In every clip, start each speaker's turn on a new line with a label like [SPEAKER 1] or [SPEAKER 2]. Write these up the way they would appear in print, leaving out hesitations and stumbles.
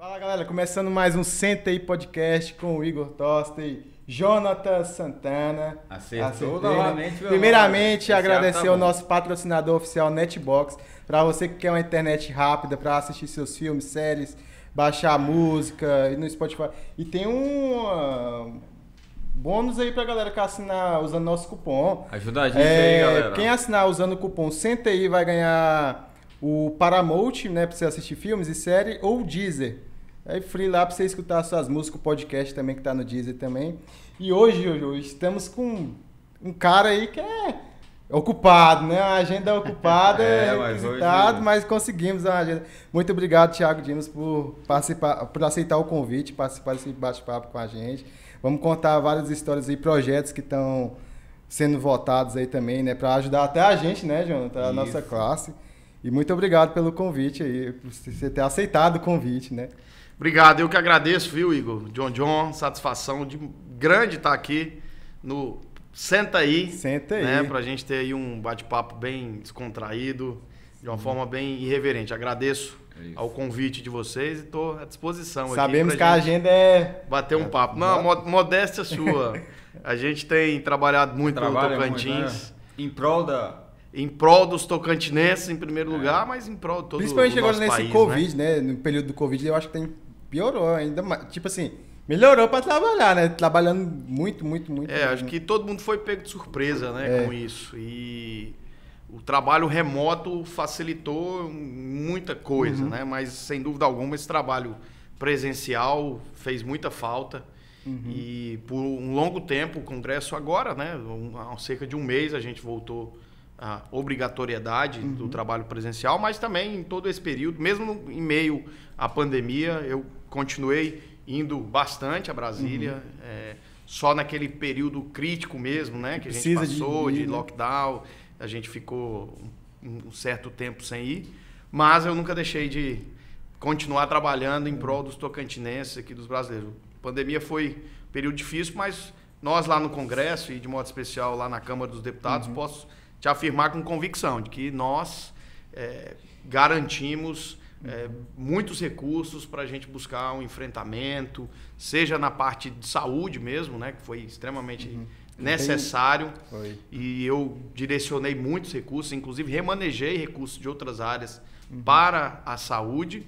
[SPEAKER 1] Fala galera, começando mais um Senta aí Podcast com o Igor Tosta e Jonathan Santana.
[SPEAKER 2] Acertou novamente.
[SPEAKER 1] Primeiramente, agradecer ao nosso patrocinador oficial Netbox. Para você que quer uma internet rápida para assistir seus filmes, séries, baixar música e no Spotify. E tem um bônus aí pra galera que assinar usando nosso cupom.
[SPEAKER 2] Ajuda a gente aí, galera.
[SPEAKER 1] Quem assinar usando o cupom Senta aí vai ganhar o Paramount, né, pra você assistir filmes e séries, ou o Deezer. É free lá pra você escutar suas músicas, o podcast também que tá no Deezer também. E hoje estamos com um cara aí que é ocupado, né? A agenda é ocupada, mas conseguimos a agenda. Muito obrigado, Thiago Dimas, por participar, por aceitar o convite, participar desse bate-papo com a gente. Vamos contar várias histórias e projetos que estão sendo votados aí também, né? Para ajudar até a gente, né, Jonathan? A nossa classe. E muito obrigado pelo convite aí, por você ter aceitado o convite, né?
[SPEAKER 3] Obrigado, eu que agradeço, viu, Igor? John, satisfação grande estar aqui no Senta aí.
[SPEAKER 1] Senta aí.
[SPEAKER 3] Né, pra gente ter aí um bate-papo bem descontraído, de uma forma bem irreverente. Agradeço ao convite de vocês e estou à disposição.
[SPEAKER 1] Sabemos que a agenda é...
[SPEAKER 3] bater um papo. Não, modéstia sua. A gente tem trabalhado muito pelo Tocantins.
[SPEAKER 2] Muito, né?
[SPEAKER 3] Em prol dos tocantinenses, em primeiro lugar, mas em prol de todo o nosso país.
[SPEAKER 1] Principalmente agora nesse Covid, né? No período do Covid, eu acho que piorou ainda mais. Tipo assim, melhorou para trabalhar, né? Trabalhando muito.
[SPEAKER 3] Acho que todo mundo foi pego de surpresa, né, com isso. E o trabalho remoto facilitou muita coisa, né? Mas, sem dúvida alguma, esse trabalho presencial fez muita falta. E por um longo tempo, o Congresso agora, né? Há cerca de um mês a gente voltou a obrigatoriedade do trabalho presencial, mas também em todo esse período, mesmo em meio à pandemia, eu continuei indo bastante a Brasília, só naquele período crítico mesmo, né, que a gente passou de lockdown, a gente ficou um certo tempo sem ir, mas eu nunca deixei de continuar trabalhando em prol dos tocantinenses aqui, dos brasileiros. A pandemia foi um período difícil, mas nós lá no Congresso e de modo especial lá na Câmara dos Deputados, posso te afirmar com convicção de que nós garantimos muitos recursos para a gente buscar um enfrentamento, seja na parte de saúde mesmo, né, que foi extremamente necessário. E eu direcionei muitos recursos, inclusive remanejei recursos de outras áreas para a saúde.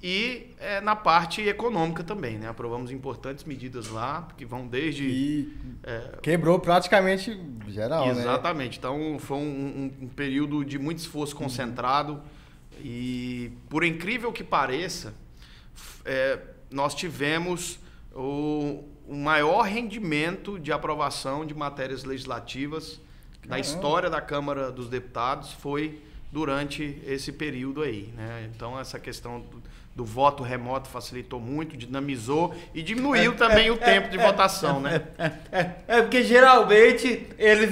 [SPEAKER 3] E na parte econômica também, né? Aprovamos importantes medidas lá, que vão desde...
[SPEAKER 1] quebrou praticamente geral,
[SPEAKER 3] né? Exatamente. Então, foi um período de muito esforço concentrado. E, por incrível que pareça, nós tivemos o maior rendimento de aprovação de matérias legislativas na história da Câmara dos Deputados, foi durante esse período aí, né? Então, essa questão do voto remoto facilitou muito, dinamizou e diminuiu também o tempo de votação, né?
[SPEAKER 2] Porque geralmente eles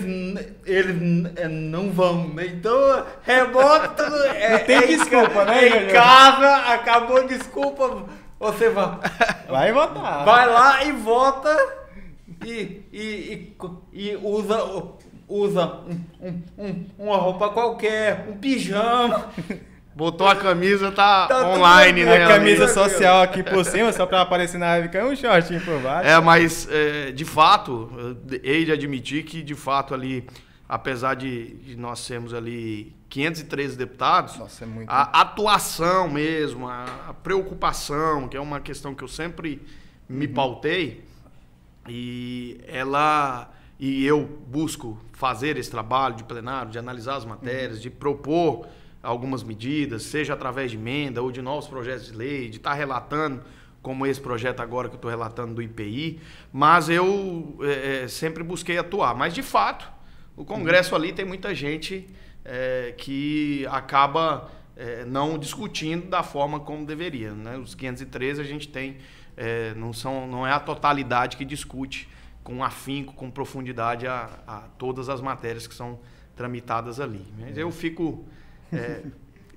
[SPEAKER 2] não vão, né? Então, remoto
[SPEAKER 1] não tem desculpa, né?
[SPEAKER 2] Em casa, acabou desculpa, você
[SPEAKER 1] vai votar.
[SPEAKER 2] Vai lá e vota e usa uma roupa qualquer, um pijama.
[SPEAKER 3] Botou a camisa, tá online, né?
[SPEAKER 1] A camisa social aqui por cima, só pra aparecer na webcam, um shortinho por baixo.
[SPEAKER 3] Mas, de fato, hei de admitir que, de fato, ali, apesar de nós sermos ali 513 deputados,
[SPEAKER 1] nossa, é muito...
[SPEAKER 3] a atuação mesmo, a preocupação, que é uma questão que eu sempre me pautei, e eu busco fazer esse trabalho de plenário, de analisar as matérias, de propor algumas medidas, seja através de emenda ou de novos projetos de lei, de estar relatando, como esse projeto agora que eu estou relatando do IPI, mas eu sempre busquei atuar. Mas, de fato, o Congresso ali tem muita gente que acaba não discutindo da forma como deveria, né? Os 513 a gente tem, não é a totalidade que discute com afinco, com profundidade a todas as matérias que são tramitadas ali. Mas eu fico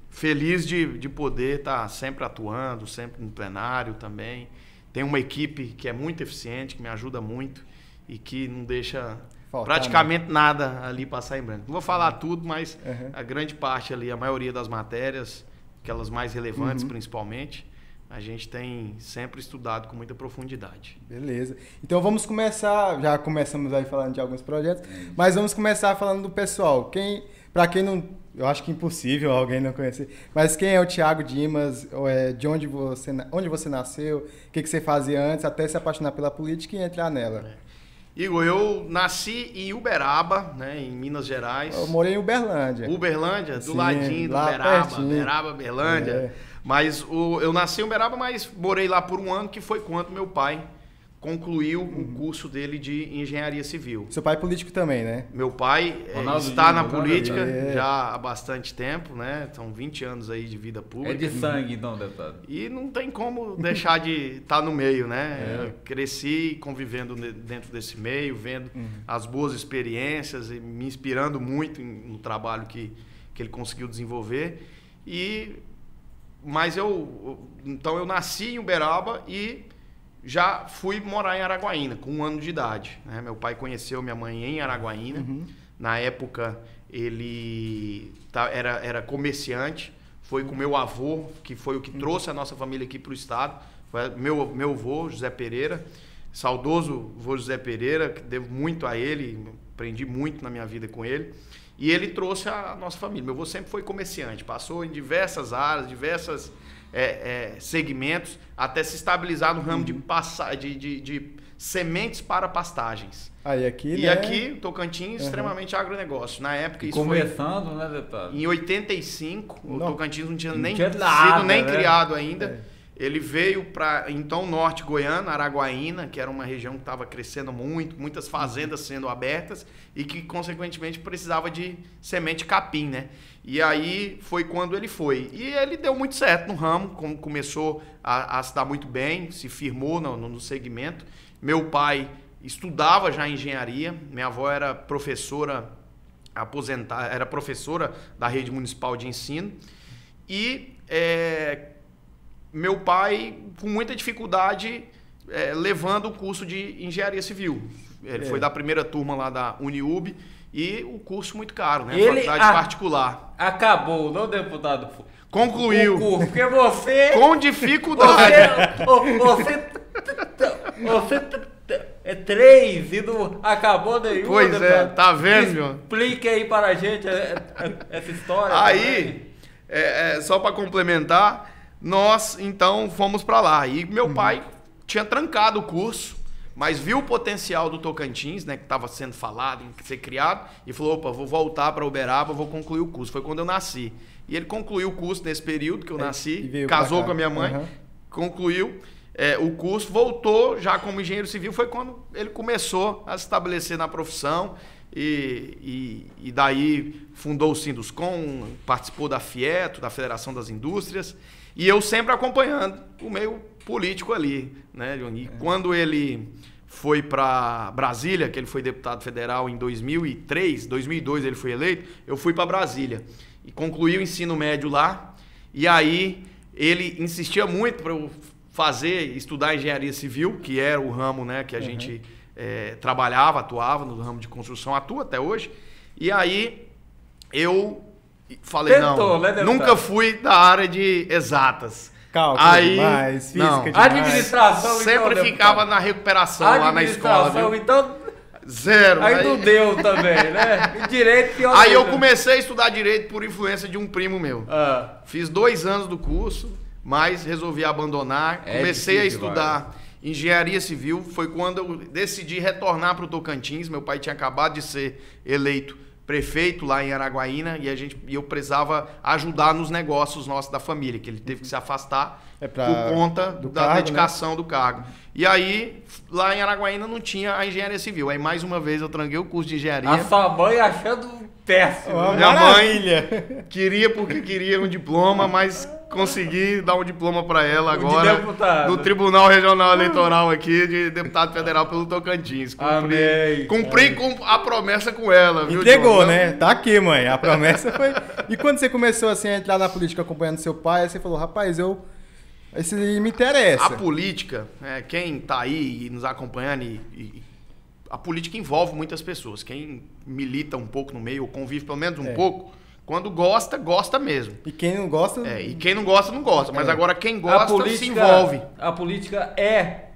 [SPEAKER 3] feliz de poder estar sempre atuando, sempre no plenário também. Tem uma equipe que é muito eficiente, que me ajuda muito e que não deixa praticamente nada ali passar em branco. Não vou falar tudo, mas a grande parte ali, a maioria das matérias, aquelas mais relevantes principalmente, a gente tem sempre estudado com muita profundidade.
[SPEAKER 1] Beleza. Então vamos começar, já começamos aí falando de alguns projetos, mas vamos começar falando do pessoal. Para quem não, eu acho que é impossível alguém não conhecer, mas quem é o Thiago Dimas, de onde você nasceu, o que você fazia antes, até se apaixonar pela política e entrar nela?
[SPEAKER 3] Igor, eu nasci em Uberaba, né, em Minas Gerais.
[SPEAKER 1] Eu morei em Uberlândia.
[SPEAKER 3] Uberlândia, do
[SPEAKER 1] Sim,
[SPEAKER 3] ladinho do
[SPEAKER 1] lá
[SPEAKER 3] Uberaba,
[SPEAKER 1] pertinho.
[SPEAKER 3] Uberaba, Berlândia.
[SPEAKER 1] É.
[SPEAKER 3] Mas eu nasci em Uberaba, mas morei lá por um ano, que foi quando meu pai concluiu o curso dele de engenharia civil.
[SPEAKER 1] Seu pai é político também, né?
[SPEAKER 3] Meu pai
[SPEAKER 2] Ronaldo
[SPEAKER 3] está
[SPEAKER 2] Dimas,
[SPEAKER 3] na
[SPEAKER 2] Ronaldo
[SPEAKER 3] política
[SPEAKER 1] Dimas.
[SPEAKER 3] já há bastante tempo, né? São 20 anos aí de vida pública.
[SPEAKER 2] É de sangue, então, deputado.
[SPEAKER 3] E não tem como deixar de estar no meio, né? Eu cresci convivendo dentro desse meio, vendo as boas experiências e me inspirando muito no trabalho que ele conseguiu desenvolver. Mas então eu nasci em Uberaba e já fui morar em Araguaína com 1 ano de idade, né? Meu pai conheceu minha mãe em Araguaína. Na época ele era comerciante. Foi com meu avô, que foi o que trouxe a nossa família aqui para o estado. Foi meu avô, José Pereira, saudoso avô José Pereira, que devo muito a ele, aprendi muito na minha vida com ele. E ele trouxe a nossa família. Meu avô sempre foi comerciante, passou em diversas áreas, diversos segmentos, até se estabilizar no ramo de sementes para pastagens.
[SPEAKER 1] Aqui,
[SPEAKER 3] Tocantins, extremamente agronegócio. Na época, isso
[SPEAKER 2] Começando, né, deputado?
[SPEAKER 3] em 85, o Tocantins não tinha nem
[SPEAKER 2] nada,
[SPEAKER 3] sido nem
[SPEAKER 2] né?
[SPEAKER 3] criado ainda. Ele veio para, então, norte goiano, Araguaína, que era uma região que estava crescendo muito, muitas fazendas sendo abertas e que, consequentemente, precisava de semente capim, né? E aí foi quando ele foi. E ele deu muito certo no ramo, começou a se dar muito bem, se firmou no segmento. Meu pai estudava já engenharia, minha avó era professora aposentada, era professora da rede municipal de ensino. E meu pai, com muita dificuldade, levando o curso de engenharia civil. Ele foi da primeira turma lá da Uniub e o curso muito caro, né? Faculdade particular.
[SPEAKER 2] Acabou, não, deputado?
[SPEAKER 3] Concluiu.
[SPEAKER 2] O curso, porque você...
[SPEAKER 3] Com dificuldade.
[SPEAKER 2] Você é 3 e não acabou nenhum.
[SPEAKER 3] Pois
[SPEAKER 2] deputado.
[SPEAKER 3] tá vendo, meu?
[SPEAKER 2] Explique aí para a gente essa história.
[SPEAKER 3] Aí, só para complementar, nós então fomos para lá. E meu pai tinha trancado o curso, mas viu o potencial do Tocantins, né, que estava sendo falado, em ser criado, e falou: opa, vou voltar para Uberaba, vou concluir o curso. Foi quando eu nasci. E ele concluiu o curso nesse período que eu nasci, casou com a minha mãe, concluiu o curso, voltou já como engenheiro civil. Foi quando ele começou a se estabelecer na profissão e daí fundou o Sinduscom, participou da FIETO, da Federação das Indústrias, e eu sempre acompanhando o meio político ali, né, Leoni? Quando ele foi para Brasília, que ele foi deputado federal em 2003, 2002 ele foi eleito, eu fui para Brasília e concluí o ensino médio lá. E aí ele insistia muito para eu estudar engenharia civil, que era o ramo, né, que a gente atuava no ramo de construção, atua até hoje. E aí eu falei, nunca fui da área de exatas.
[SPEAKER 1] Cálculo demais, física demais.
[SPEAKER 2] Administração,
[SPEAKER 3] sempre
[SPEAKER 2] então,
[SPEAKER 3] ficava na recuperação lá na escola, viu?
[SPEAKER 2] Então,
[SPEAKER 3] zero.
[SPEAKER 2] aí não deu também, né? E direito pior.
[SPEAKER 3] Aí eu comecei a estudar direito por influência de um primo meu.
[SPEAKER 2] Ah.
[SPEAKER 3] Fiz 2 anos do curso, mas resolvi abandonar. Comecei a estudar engenharia civil. Foi quando eu decidi retornar para o Tocantins. Meu pai tinha acabado de ser eleito prefeito lá em Araguaína e eu precisava ajudar nos negócios nossos da família, que ele teve que se afastar por conta da dedicação, né, do cargo. E aí, lá em Araguaína não tinha a engenharia civil. Aí, mais uma vez, eu tranquei o curso de engenharia.
[SPEAKER 2] A sua mãe achando péssimo.
[SPEAKER 3] Minha mãe queria um diploma, mas consegui dar um diploma para ela agora no Tribunal Regional Eleitoral aqui de deputado federal pelo Tocantins. Cumpri com a promessa com ela, viu?
[SPEAKER 1] Entregou, né? Tá aqui, mãe. A promessa foi... E quando você começou assim a entrar na política acompanhando seu pai, você falou: rapaz, esse me interessa.
[SPEAKER 3] A política, quem tá aí nos acompanhando, a política envolve muitas pessoas. Quem milita um pouco no meio, ou convive pelo menos um pouco, Quando gosta, gosta mesmo.
[SPEAKER 1] E quem não gosta...
[SPEAKER 3] E quem não gosta, não gosta. Mas agora quem gosta se envolve.
[SPEAKER 2] A política é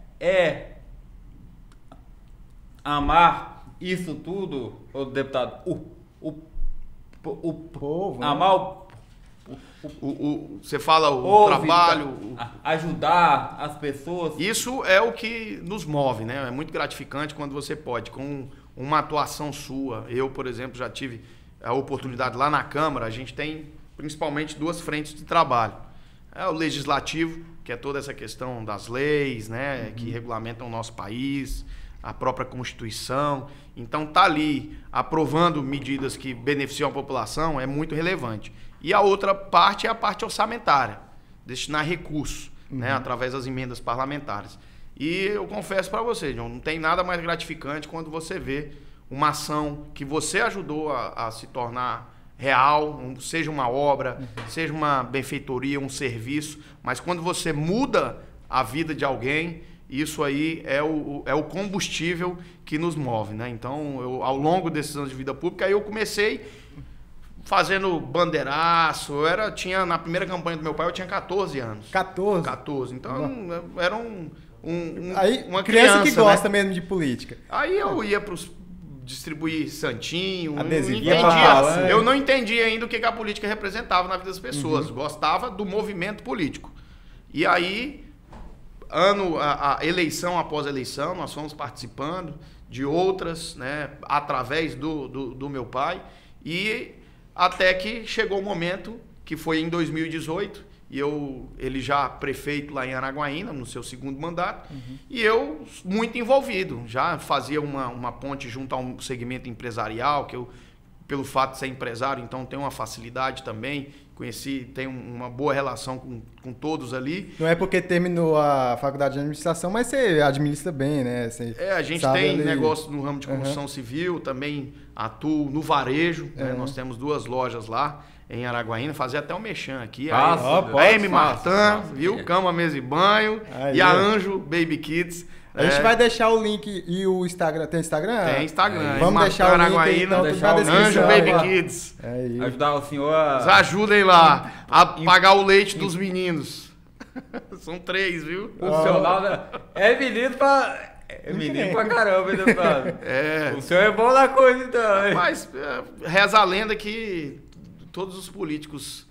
[SPEAKER 2] amar isso tudo, ô deputado. O
[SPEAKER 1] povo, né?
[SPEAKER 2] amar
[SPEAKER 3] Você fala o trabalho...
[SPEAKER 2] ajudar as pessoas.
[SPEAKER 3] Isso é o que nos move, né? É muito gratificante quando você pode, com uma atuação sua. Eu, por exemplo, já tive a oportunidade lá na Câmara. A gente tem principalmente duas frentes de trabalho. É o legislativo, que é toda essa questão das leis, né? Que regulamentam o nosso país, a própria Constituição. Então, tá ali aprovando medidas que beneficiam a população é muito relevante. E a outra parte é a parte orçamentária, destinar recursos, né, através das emendas parlamentares. E eu confesso para você, John, não tem nada mais gratificante quando você vê uma ação que você ajudou a se tornar real, seja uma obra, seja uma benfeitoria, um serviço, mas quando você muda a vida de alguém, isso aí é o combustível que nos move, né? Então, ao longo desses anos de vida pública, aí eu comecei fazendo bandeiraço. Tinha, na primeira campanha do meu pai, eu tinha 14 anos.
[SPEAKER 1] 14?
[SPEAKER 3] 14. Então, era
[SPEAKER 1] aí,
[SPEAKER 3] uma
[SPEAKER 1] criança que gosta,
[SPEAKER 3] né?
[SPEAKER 1] mesmo de política.
[SPEAKER 3] Aí eu ia distribuir santinho.
[SPEAKER 1] Adesivo.
[SPEAKER 3] Eu não entendia ainda o que a política representava na vida das pessoas. Gostava do movimento político. E aí, a eleição após eleição, nós fomos participando de outras, né, através do meu pai. E até que chegou o momento, que foi em 2018, e ele já prefeito lá em Araguaína, no seu segundo mandato, e eu muito envolvido, já fazia uma ponte junto a um segmento empresarial, que eu, pelo fato de ser empresário, então tenho uma facilidade também, tenho uma boa relação com todos ali.
[SPEAKER 1] Não é porque terminou a faculdade de administração, mas você administra bem, né?
[SPEAKER 3] A gente tem negócio no ramo de construção civil, também atuo no varejo, né? Nós temos 2 lojas lá em Araguaína, fazer até um mechan aqui. A M Martin, viu? Cama, mesa e banho.
[SPEAKER 1] Aí,
[SPEAKER 3] e a Anjo Baby Kids.
[SPEAKER 1] A gente vai deixar o link e o Instagram. Tem Instagram?
[SPEAKER 3] Tem Instagram.
[SPEAKER 1] Vamos deixar o link aí, então, tudo na descrição.
[SPEAKER 3] Anjo Baby Kids.
[SPEAKER 2] Ajudar o senhor a...
[SPEAKER 3] Ajudem lá a pagar o leite dos meninos. São 3, viu?
[SPEAKER 2] Funcional, né? É menino pra... É menino pra caramba, hein, deputado? O senhor é bom na coisa, então. Hein?
[SPEAKER 3] Mas reza a lenda que todos os políticos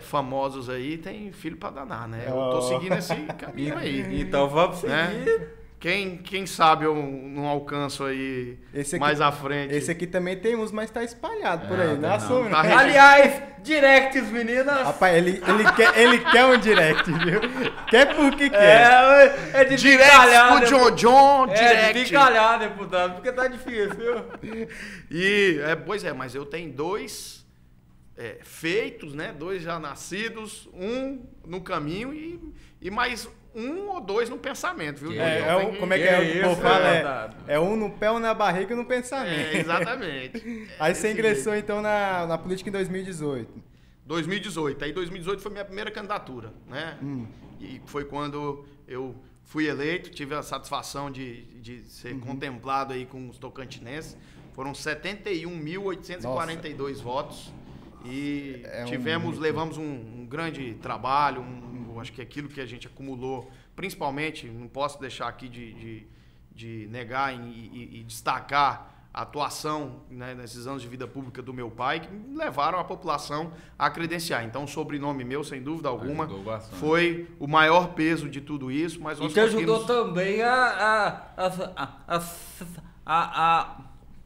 [SPEAKER 3] famosos aí têm filho pra danar, né? Eu tô seguindo esse caminho aí.
[SPEAKER 2] Então vamos seguir.
[SPEAKER 3] Né? Quem sabe eu não alcanço aí mais à frente.
[SPEAKER 1] Esse aqui também tem uns, mas tá espalhado por aí. Não assume, não.
[SPEAKER 2] Aliás, directs, meninas.
[SPEAKER 1] Rapaz, ele quer um direct, viu? Quer porque quer.
[SPEAKER 2] É de
[SPEAKER 3] direct pro John,
[SPEAKER 2] direct. É de calhar, deputado, porque tá difícil, viu?
[SPEAKER 3] Pois é, mas eu tenho 2 feitos, né? 2 já nascidos, 1 no caminho e mais 1 ou 2 no pensamento, viu?
[SPEAKER 1] Como é que é o povo fala? É 1 no pé, 1 na barriga e 1 no pensamento.
[SPEAKER 3] Exatamente.
[SPEAKER 1] Aí você ingressou, então, na política em 2018.
[SPEAKER 3] 2018. Aí 2018 foi minha primeira candidatura, né? E foi quando eu fui eleito, tive a satisfação de ser contemplado aí com os tocantinenses. Foram 71.842 votos. E levamos um grande trabalho, acho que aquilo que a gente acumulou, principalmente, não posso deixar aqui de negar e destacar a atuação, né, nesses anos de vida pública do meu pai, que levaram a população a credenciar. Então, o sobrenome meu, sem dúvida alguma, foi o maior peso de tudo isso. Mas nós
[SPEAKER 2] ajudou também a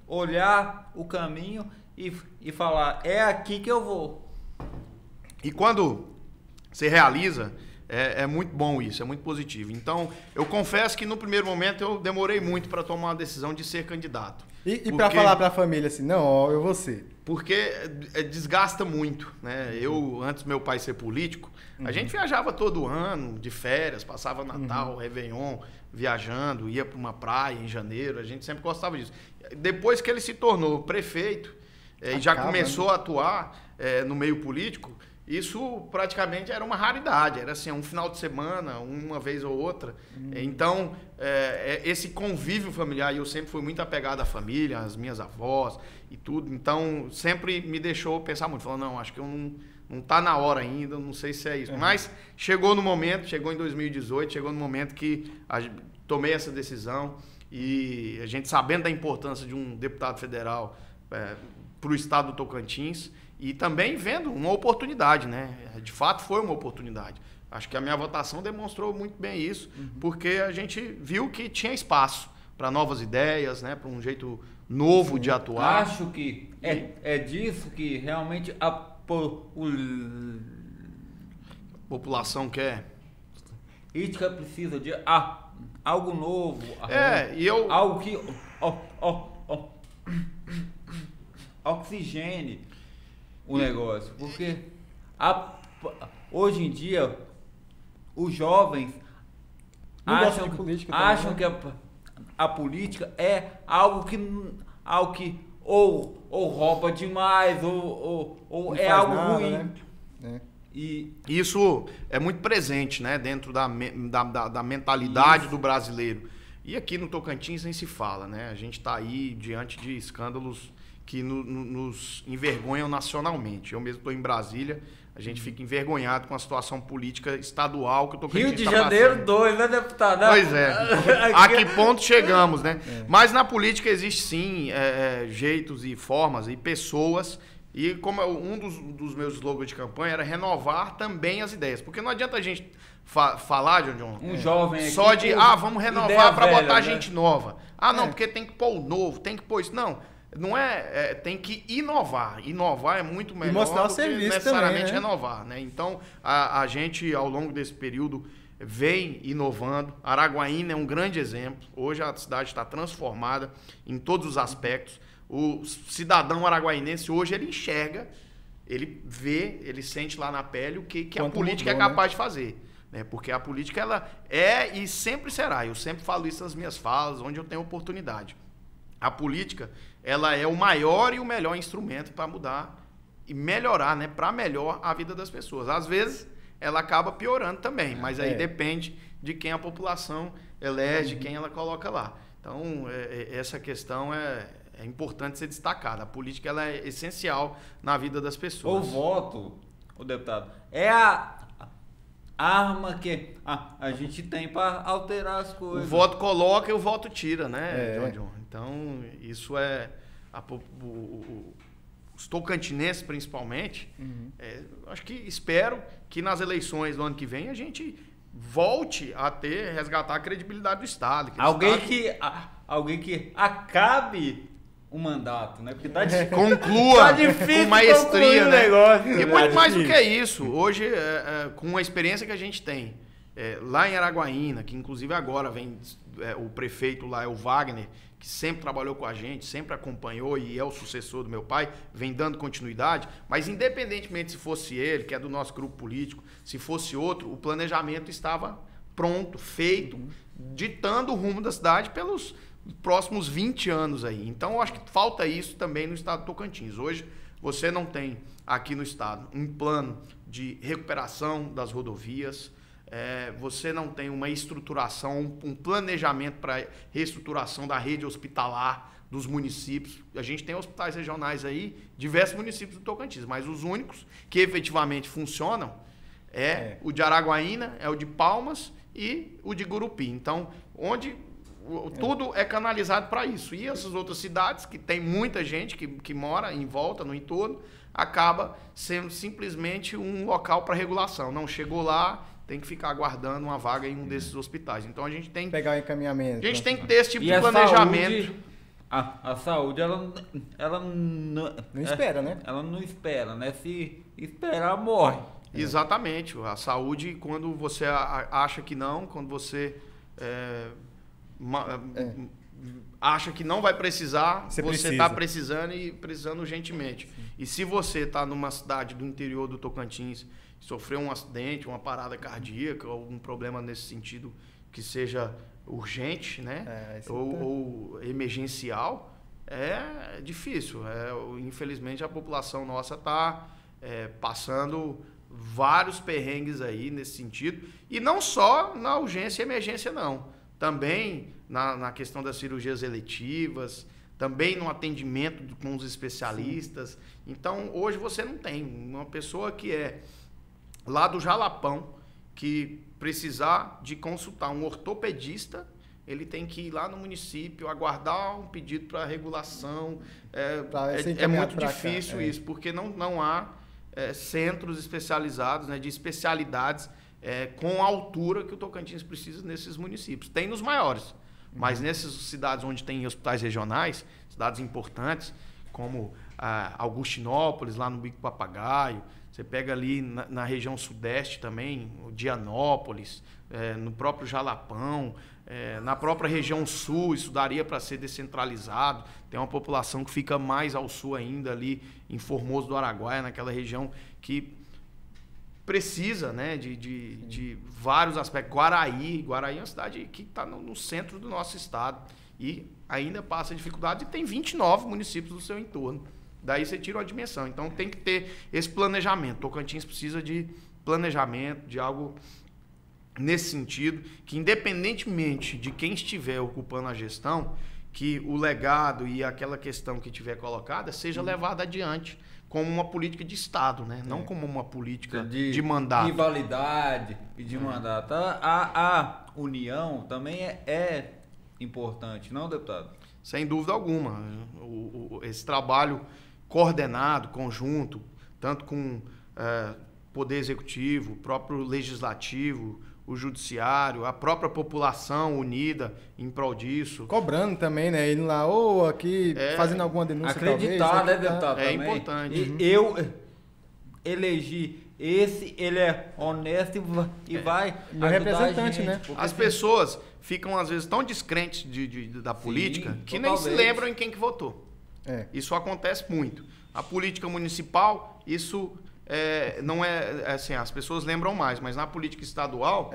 [SPEAKER 2] olhar o caminho e falar, é aqui que eu vou.
[SPEAKER 3] E quando você realiza, é muito bom isso, é muito positivo. Então, eu confesso que no primeiro momento eu demorei muito para tomar a decisão de ser candidato.
[SPEAKER 1] E para falar para a família assim, não, eu vou ser.
[SPEAKER 3] Porque desgasta muito, né? Antes do meu pai ser político, a gente viajava todo ano, de férias, passava Natal, Réveillon, viajando, ia para uma praia em janeiro, a gente sempre gostava disso. Depois que ele se tornou prefeito, e já começou a atuar no meio político, isso praticamente era uma raridade, era assim, um final de semana, uma vez ou outra. Então, esse convívio familiar, eu sempre fui muito apegado à família, às minhas avós e tudo, então sempre me deixou pensar muito, falou, não, acho que eu não tá na hora ainda, não sei se é isso. Mas chegou no momento, chegou em 2018, chegou no momento que tomei essa decisão e a gente sabendo da importância de um deputado federal para o estado do Tocantins, e também vendo uma oportunidade, né? De fato foi uma oportunidade. Acho que a minha votação demonstrou muito bem isso, porque a gente viu que tinha espaço para novas ideias, né? Para um jeito novo de atuar.
[SPEAKER 2] Acho que é disso que realmente a
[SPEAKER 3] população quer.
[SPEAKER 2] Política precisa de algo novo. Algo que oxigene o negócio, porque hoje em dia os jovens acham que a política é algo que ou rouba demais ou é algo
[SPEAKER 1] nada,
[SPEAKER 2] ruim.
[SPEAKER 1] Né?
[SPEAKER 3] E isso é muito presente, né, dentro da mentalidade do brasileiro. E aqui no Tocantins nem se fala, né? A gente está aí diante de escândalos que nos envergonham nacionalmente. Eu mesmo estou em Brasília, a gente fica envergonhado com a situação política estadual que o Tocantins
[SPEAKER 2] Rio de Janeiro 2, né, deputado?
[SPEAKER 3] Pois é. A que ponto chegamos, né? Mas na política existe sim jeitos e formas e pessoas. E como um dos meus slogans de campanha era renovar também as ideias. Porque não adianta a gente falar, John,
[SPEAKER 2] jovem aqui,
[SPEAKER 3] só de, vamos renovar para botar gente nova. Não, porque tem que pôr o novo, tem que pôr isso. Não tem que inovar. Inovar é muito melhor
[SPEAKER 1] mostrar o
[SPEAKER 3] do
[SPEAKER 1] serviço
[SPEAKER 3] que necessariamente
[SPEAKER 1] também, né?
[SPEAKER 3] renovar, né? Então, a gente, ao longo desse período, vem inovando. Araguaína é um grande exemplo. Hoje a cidade está transformada em todos os aspectos. O cidadão araguainense hoje ele enxerga, ele vê, ele sente lá na pele o que a política é capaz de fazer. Né? Porque a política ela é e sempre será. Eu sempre falo isso nas minhas falas, onde eu tenho oportunidade. A política ela é o maior e o melhor instrumento para mudar e melhorar, né? Para melhor a vida das pessoas. Às vezes ela acaba piorando também, mas aí depende de quem a população elege, quem ela coloca lá. Então, essa questão é importante ser destacada. A política ela é essencial na vida das pessoas.
[SPEAKER 2] O voto, o deputado, é a arma que a gente tem para alterar as coisas.
[SPEAKER 3] O voto coloca e o voto tira, né, John? Então, isso os tocantinenses, principalmente, acho que espero que nas eleições do ano que vem a gente volte a resgatar a credibilidade do Estado.
[SPEAKER 2] Alguém que acabe o mandato, né? Porque tá difícil.
[SPEAKER 3] Conclua com maestria, né?
[SPEAKER 2] Negócio,
[SPEAKER 3] e muito mais do que isso. Hoje, com a experiência que a gente tem lá em Araguaína, que inclusive agora vem o prefeito lá, é o Wagner, que sempre trabalhou com a gente, sempre acompanhou e é o sucessor do meu pai, vem dando continuidade, mas independentemente se fosse ele, que é do nosso grupo político, se fosse outro, o planejamento estava pronto, feito, ditando o rumo da cidade pelos próximos 20 anos aí. Então, eu acho que falta isso também no estado do Tocantins. Hoje, você não tem aqui no estado um plano de recuperação das rodovias, você não tem uma estruturação, um planejamento para reestruturação da rede hospitalar dos municípios. A gente tem hospitais regionais aí, diversos municípios do Tocantins, mas os únicos que efetivamente funcionam o de Araguaína, é o de Palmas e o de Gurupi. Então, onde tudo é canalizado para isso. E essas outras cidades, que tem muita gente que mora em volta, no entorno, acaba sendo simplesmente um local para regulação. Não chegou lá, tem que ficar aguardando uma vaga em um desses hospitais. Então a gente tem
[SPEAKER 1] pegar o encaminhamento.
[SPEAKER 3] A gente tem que ter esse tipo de planejamento.
[SPEAKER 2] A saúde, ela não
[SPEAKER 1] espera, né?
[SPEAKER 2] Ela não espera, né? Se esperar, morre.
[SPEAKER 3] Exatamente. A saúde, quando você acha que não, quando você acha que não vai precisar, você está precisando e precisando urgentemente. Sim. E se você está numa cidade do interior do Tocantins, sofreu um acidente, uma parada cardíaca, ou um problema nesse sentido que seja urgente, né? Ou emergencial, é difícil. Infelizmente, a população nossa está passando vários perrengues aí nesse sentido. E não só na urgência e emergência, não. Também na questão das cirurgias eletivas, também no atendimento com os especialistas. Então, hoje você não tem uma pessoa que é lá do Jalapão, que precisar de consultar um ortopedista, ele tem que ir lá no município, aguardar um pedido para regulação. É muito difícil isso, porque não há centros especializados, né, de especialidades com a altura que o Tocantins precisa nesses municípios. Tem nos maiores, mas nessas cidades onde tem hospitais regionais, cidades importantes, como Augustinópolis, lá no Bico Papagaio, você pega ali na região sudeste também, o Dianópolis, no próprio Jalapão, na própria região sul, isso daria para ser descentralizado. Tem uma população que fica mais ao sul ainda, ali em Formoso do Araguaia, naquela região que precisa, né, de vários aspectos. Guaraí é uma cidade que está no centro do nosso estado e ainda passa dificuldade, e tem 29 municípios do seu entorno. Daí você tira uma dimensão. Então tem que ter esse planejamento. Tocantins precisa de planejamento, de algo nesse sentido, que independentemente de quem estiver ocupando a gestão, que o legado e aquela questão que tiver colocada seja levada adiante como uma política de Estado, né? Não como uma política de mandato.
[SPEAKER 2] Rivalidade e de mandato. A união também é importante, não, deputado?
[SPEAKER 3] Sem dúvida alguma. Esse trabalho coordenado, conjunto, tanto com Poder Executivo, o próprio Legislativo, o Judiciário, a própria população unida em prol disso.
[SPEAKER 1] Cobrando também, né? Indo lá, ou aqui, fazendo alguma denúncia,
[SPEAKER 2] acreditar,
[SPEAKER 1] talvez.
[SPEAKER 2] Né, deputado?
[SPEAKER 3] É importante.
[SPEAKER 2] Eu elegi esse, ele é honesto e vai
[SPEAKER 1] meu representante, né?
[SPEAKER 3] As pessoas ficam, às vezes, tão descrentes da política que nem se lembram em quem que votou. Isso acontece muito. A política municipal, isso não é assim, as pessoas lembram mais, mas na política estadual,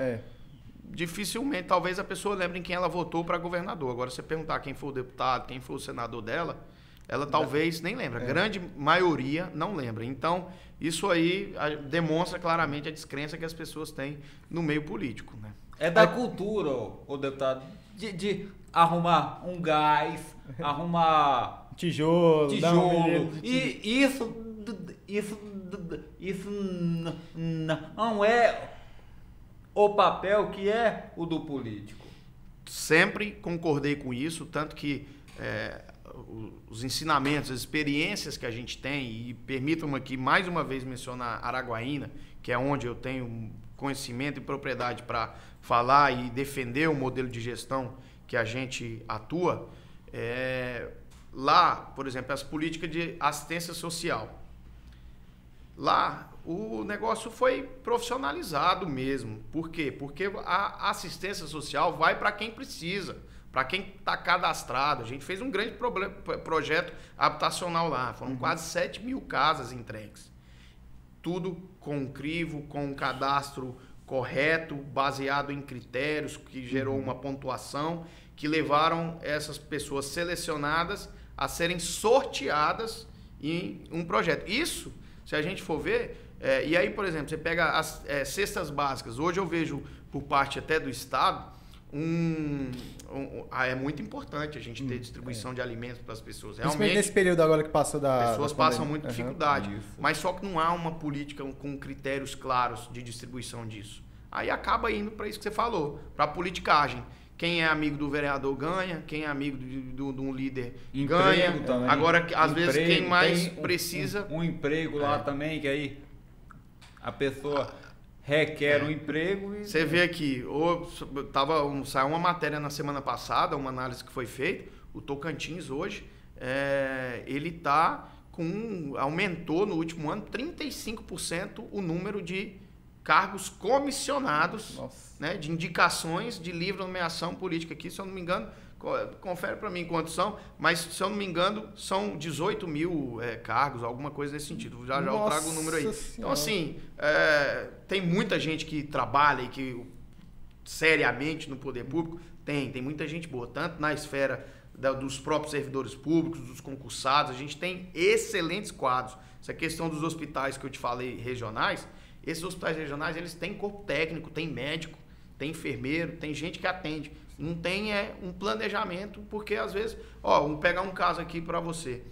[SPEAKER 3] dificilmente, talvez a pessoa lembre em quem ela votou para governador. Agora, você perguntar quem foi o deputado, quem foi o senador dela, ela talvez nem lembra. A grande maioria não lembra. Então, isso aí demonstra claramente a descrença que as pessoas têm no meio político, né?
[SPEAKER 2] É da cultura, o deputado, de arrumar um gás, arrumar
[SPEAKER 1] tijolo.
[SPEAKER 2] E isso não é o papel que é o do político.
[SPEAKER 3] Sempre concordei com isso, tanto que os ensinamentos, as experiências que a gente tem, e permitam-me aqui mais uma vez mencionar Araguaína, que é onde eu tenho conhecimento e propriedade para falar e defender o modelo de gestão que a gente atua. Lá, por exemplo, as políticas de assistência social. Lá, o negócio foi profissionalizado mesmo. Por quê? Porque a assistência social vai para quem precisa, para quem está cadastrado. A gente fez um grande projeto habitacional lá. Foram quase 7 mil casas entregues. Tudo com crivo, com um cadastro correto, baseado em critérios que gerou uma pontuação, que levaram essas pessoas selecionadas a serem sorteadas em um projeto. Isso, se a gente for ver, e aí, por exemplo, você pega as cestas básicas. Hoje eu vejo, por parte até do Estado, é muito importante a gente ter distribuição de alimentos para as pessoas.
[SPEAKER 1] Realmente, nesse período agora que passou
[SPEAKER 3] as pessoas passam muita dificuldade. Mas só que não há uma política com critérios claros de distribuição disso. Aí acaba indo para isso que você falou, para a politicagem. Quem é amigo do vereador ganha, quem é amigo de um líder ganha.
[SPEAKER 2] Também.
[SPEAKER 3] Agora, às vezes, quem mais precisa...
[SPEAKER 2] Um emprego lá também, que aí a pessoa requer um emprego. E...
[SPEAKER 3] Você vê aqui, saiu uma matéria na semana passada, uma análise que foi feita, o Tocantins hoje, ele aumentou no último ano 35% o número de cargos comissionados, né, de indicações de livre nomeação política aqui, se eu não me engano, confere para mim quantos são, mas se eu não me engano, são 18 mil cargos, alguma coisa nesse sentido. Já eu trago o número aí. Senhora. Então, assim, tem muita gente que trabalha e que seriamente no poder público, tem muita gente boa, tanto na esfera dos próprios servidores públicos, dos concursados, a gente tem excelentes quadros. Essa questão dos hospitais que eu te falei, regionais, Esses hospitais regionais, eles têm corpo técnico, tem médico, tem enfermeiro, tem gente que atende. Não tem um planejamento, porque às vezes... vamos pegar um caso aqui para você.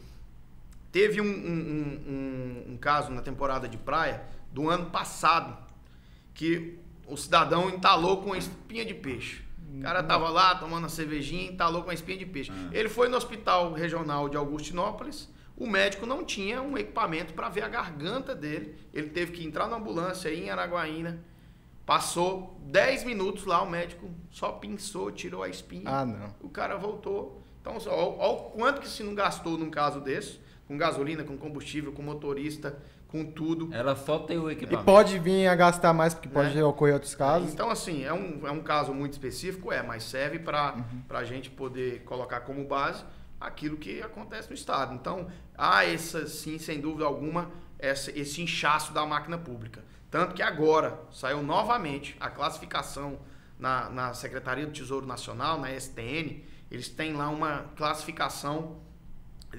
[SPEAKER 3] Teve um caso na temporada de praia do ano passado, que o cidadão entalou com uma espinha de peixe. O cara tava lá tomando a cervejinha e entalou com uma espinha de peixe. Ele foi no hospital regional de Augustinópolis, o médico não tinha um equipamento para ver a garganta dele. Ele teve que entrar na ambulância aí em Araguaína. Passou 10 minutos lá, o médico só pinçou, tirou a espinha.
[SPEAKER 1] Não.
[SPEAKER 3] O cara voltou. Então, olha o quanto que se não gastou num caso desse, com gasolina, com combustível, com motorista, com tudo.
[SPEAKER 2] Ela só tem o
[SPEAKER 1] E
[SPEAKER 2] equipamento.
[SPEAKER 1] pode vir a gastar mais, porque pode ocorrer outros casos.
[SPEAKER 3] Então, assim, é um caso muito específico, mas serve para a gente poder colocar como base aquilo que acontece no Estado. Então, há sim, sem dúvida alguma, esse inchaço da máquina pública. Tanto que agora saiu novamente a classificação na Secretaria do Tesouro Nacional, na STN, eles têm lá uma classificação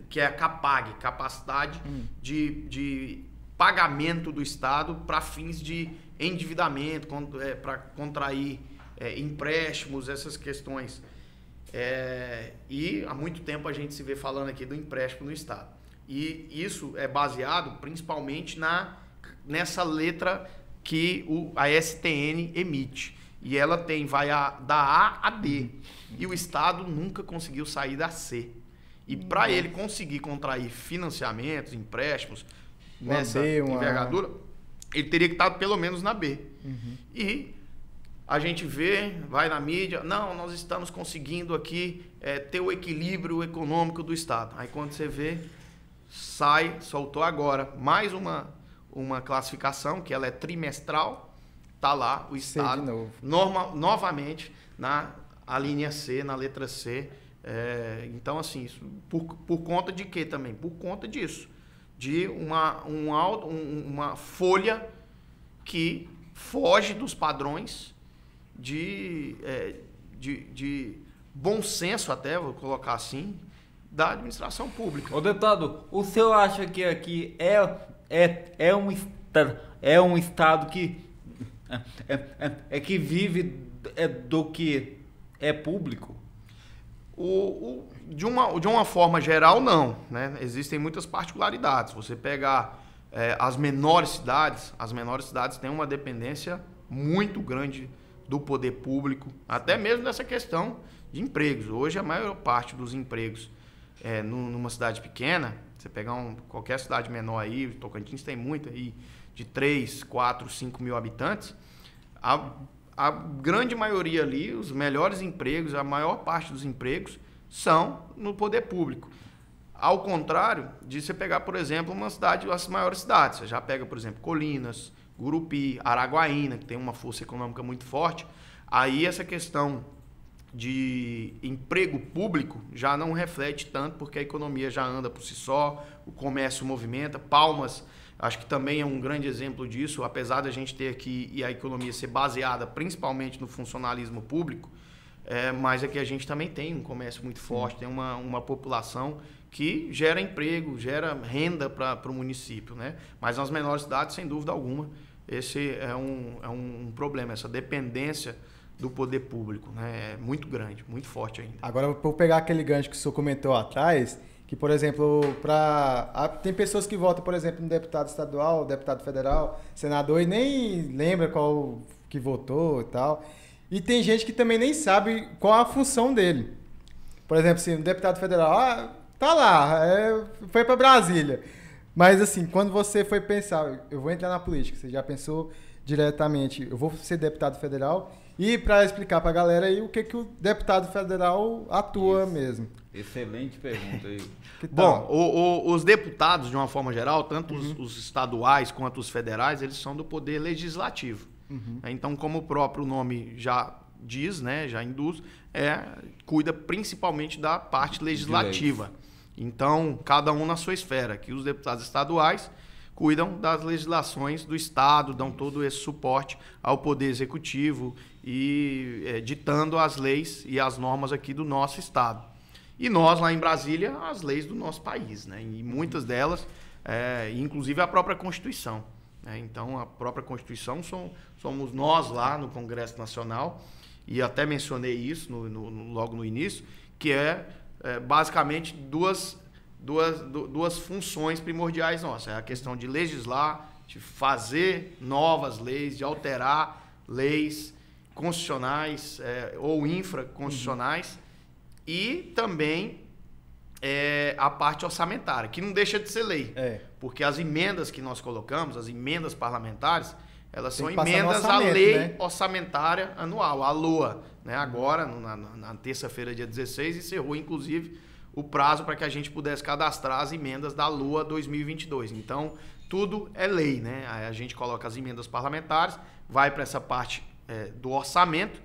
[SPEAKER 3] que é a CAPAG, capacidade de pagamento do Estado para fins de endividamento, para contrair empréstimos, essas questões. E há muito tempo a gente se vê falando aqui do empréstimo no Estado. E isso é baseado principalmente nessa letra que a STN emite. E ela vai da A a D. E o Estado nunca conseguiu sair da C. E para ele conseguir contrair financiamentos, empréstimos, nessa envergadura, ele teria que estar pelo menos na B. E a gente vai na mídia, nós estamos conseguindo aqui ter o equilíbrio econômico do Estado. Aí quando você vê, soltou agora mais uma classificação, que ela é trimestral, tá lá o Estado novamente na linha C, na letra C. Então, assim, isso, por conta de quê também? Por conta disso, de uma folha que foge dos padrões de bom senso, até, vou colocar assim, da administração pública.
[SPEAKER 2] Ô, deputado, o senhor acha que aqui é um estado que que vive do que é público? De uma forma geral, não, né? Existem muitas particularidades. Você pegar as menores cidades têm uma dependência muito grande do poder público, até mesmo nessa questão de empregos. Hoje, a maior parte dos empregos numa cidade pequena, você pegar qualquer cidade menor aí, Tocantins tem muita aí, de 3, 4, 5 mil habitantes, a grande maioria ali, os melhores empregos, a maior parte dos empregos são no poder público. Ao contrário de você pegar, por exemplo, as maiores cidades. Você já pega, por exemplo, Colinas, Gurupi, Araguaína, que tem uma força econômica muito forte. Aí essa questão de emprego público já não reflete tanto, porque a economia já anda por si só, o comércio movimenta. Palmas, acho que também é um grande exemplo disso, apesar da gente ter aqui e a economia ser baseada principalmente no funcionalismo público, mas aqui a gente também tem um comércio muito forte, tem uma população que gera emprego, gera renda para o município, né? Mas nas menores cidades, sem dúvida alguma, esse é um problema, essa dependência do poder público, né? É muito grande, muito forte ainda.
[SPEAKER 1] Agora, vou pegar aquele gancho que o senhor comentou atrás, que, por exemplo, tem pessoas que votam, por exemplo, no deputado estadual, deputado federal, senador, e nem lembra qual que votou e tal. E tem gente que também nem sabe qual a função dele. Por exemplo, se um deputado federal, tá lá, foi para Brasília. Mas, assim, quando você foi pensar, eu vou entrar na política, você já pensou diretamente, eu vou ser deputado federal, e para explicar para a galera aí o que o deputado federal atua mesmo.
[SPEAKER 2] Excelente pergunta aí.
[SPEAKER 3] Bom, os deputados, de uma forma geral, tanto os estaduais quanto os federais, eles são do poder legislativo. Então, como o próprio nome já diz, né, já induz, cuida principalmente da parte legislativa. Então, cada um na sua esfera. Aqui os deputados estaduais cuidam das legislações do Estado, dão todo esse suporte ao Poder Executivo e ditando as leis e as normas aqui do nosso Estado. E nós, lá em Brasília, as leis do nosso país, né? E muitas delas, inclusive a própria Constituição.
[SPEAKER 2] né? Então, a própria Constituição somos nós lá no Congresso Nacional, e até mencionei isso logo no início, que basicamente duas funções primordiais nossas. É a questão de legislar, de fazer novas leis, de alterar leis constitucionais ou infraconstitucionais, e também a parte orçamentária, que não deixa de ser lei. Porque as emendas que nós colocamos, as emendas parlamentares, elas são emendas à lei, né, orçamentária anual, a LOA. Né? Agora, na terça-feira, dia 16, encerrou, inclusive, o prazo para que a gente pudesse cadastrar as emendas da LOA 2022. Então, tudo é lei. Né? Aí a gente coloca as emendas parlamentares, vai para essa parte do orçamento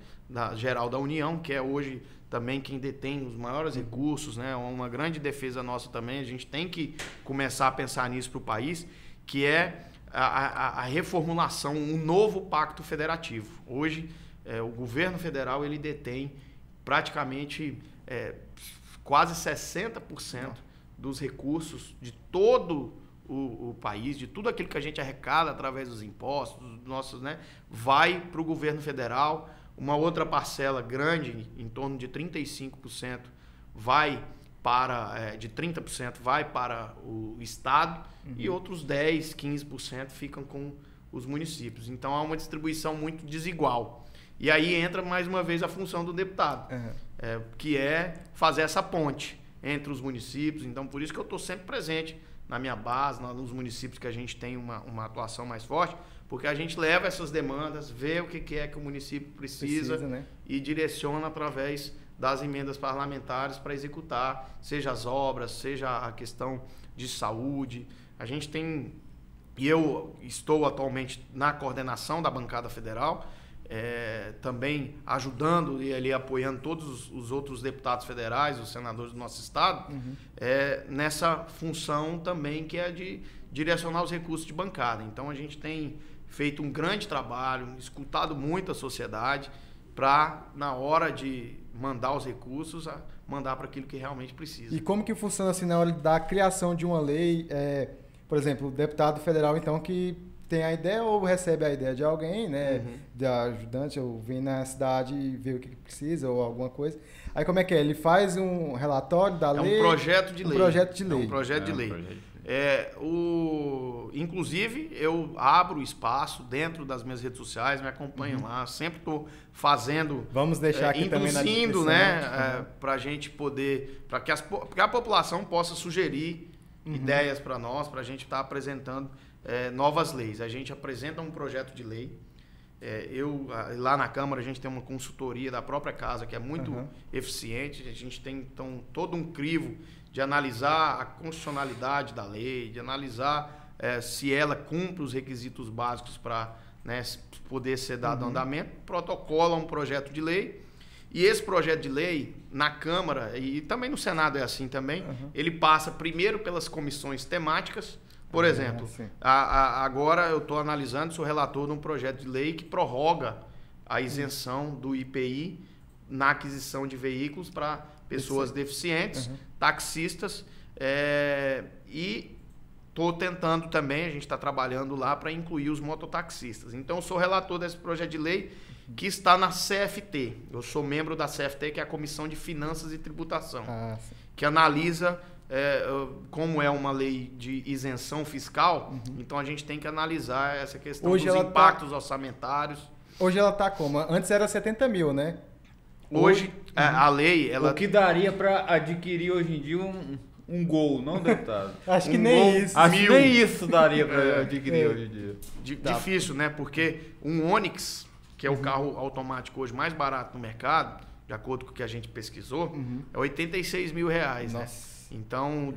[SPEAKER 2] geral da União, que é hoje também quem detém os maiores recursos, né? Uma grande defesa nossa também. A gente tem que começar a pensar nisso para o país, que é a reformulação, um novo pacto federativo. Hoje, o governo federal ele detém praticamente quase 60% dos recursos de todo o país, de tudo aquilo que a gente arrecada através dos impostos, nossos, né, vai para o governo federal. Uma outra parcela grande, em torno de 35%, vai para, de 30% vai para o Estado, e outros 10%, 15% ficam com os municípios. Então, há uma distribuição muito desigual. E aí entra, mais uma vez, a função do deputado, que é fazer essa ponte entre os municípios. Então, por isso que eu estou sempre presente na minha base, nos municípios que a gente tem uma atuação mais forte, porque a gente leva essas demandas, vê o que é que o município precisa, né, e direciona através das emendas parlamentares para executar, seja as obras, seja a questão de saúde. A gente tem, e eu estou atualmente na coordenação da bancada federal, também ajudando e ali apoiando todos os outros deputados federais, os senadores do nosso estado, nessa função também que é de direcionar os recursos de bancada. Então, a gente tem feito um grande trabalho, escutado muito a sociedade, para, na hora de mandar os recursos, mandar para aquilo que realmente precisa.
[SPEAKER 1] E como que funciona assim na hora da criação de uma lei? Por exemplo, o deputado federal, então, que tem a ideia ou recebe a ideia de alguém, né, de ajudante, ou vem na cidade e vê o que precisa ou alguma coisa. Aí como é que é? Ele faz um relatório da lei?
[SPEAKER 2] É um projeto de lei.
[SPEAKER 1] Um projeto de lei.
[SPEAKER 2] É um projeto de lei. Inclusive, eu abro espaço dentro das minhas redes sociais, me acompanham lá, sempre estou fazendo,
[SPEAKER 1] vamos deixar aqui também na descrição,
[SPEAKER 2] né, para a gente poder, para que a população possa sugerir ideias para nós, para a gente estar apresentando novas leis. A gente apresenta um projeto de lei. Lá na Câmara, a gente tem uma consultoria da própria casa que é muito eficiente. A gente tem, então, todo um crivo de analisar a constitucionalidade da lei, de analisar se ela cumpre os requisitos básicos para, né, poder ser dado andamento. Protocola um projeto de lei. E esse projeto de lei, na Câmara, e também no Senado é assim também, ele passa primeiro pelas comissões temáticas. Por exemplo, agora eu estou analisando, sou relator de um projeto de lei que prorroga a isenção do IPI na aquisição de veículos para pessoas deficientes, taxistas, e estou tentando também, a gente está trabalhando lá para incluir os mototaxistas. Então, eu sou relator desse projeto de lei que está na CFT. Eu sou membro da CFT, que é a Comissão de Finanças e Tributação, que analisa... como é uma lei de isenção fiscal, então a gente tem que analisar essa questão dos impactos orçamentários.
[SPEAKER 1] Hoje ela está como? Antes era 70 mil, né?
[SPEAKER 2] Hoje, a lei...
[SPEAKER 4] O que daria para adquirir hoje em dia um Gol, não, deputado?
[SPEAKER 1] Acho que nem isso.
[SPEAKER 4] Acho que nem isso daria para adquirir hoje em dia.
[SPEAKER 2] Difícil, né? Porque um Onix, que é o carro automático hoje mais barato no mercado, de acordo com o que a gente pesquisou, é R$86 mil, né? Então,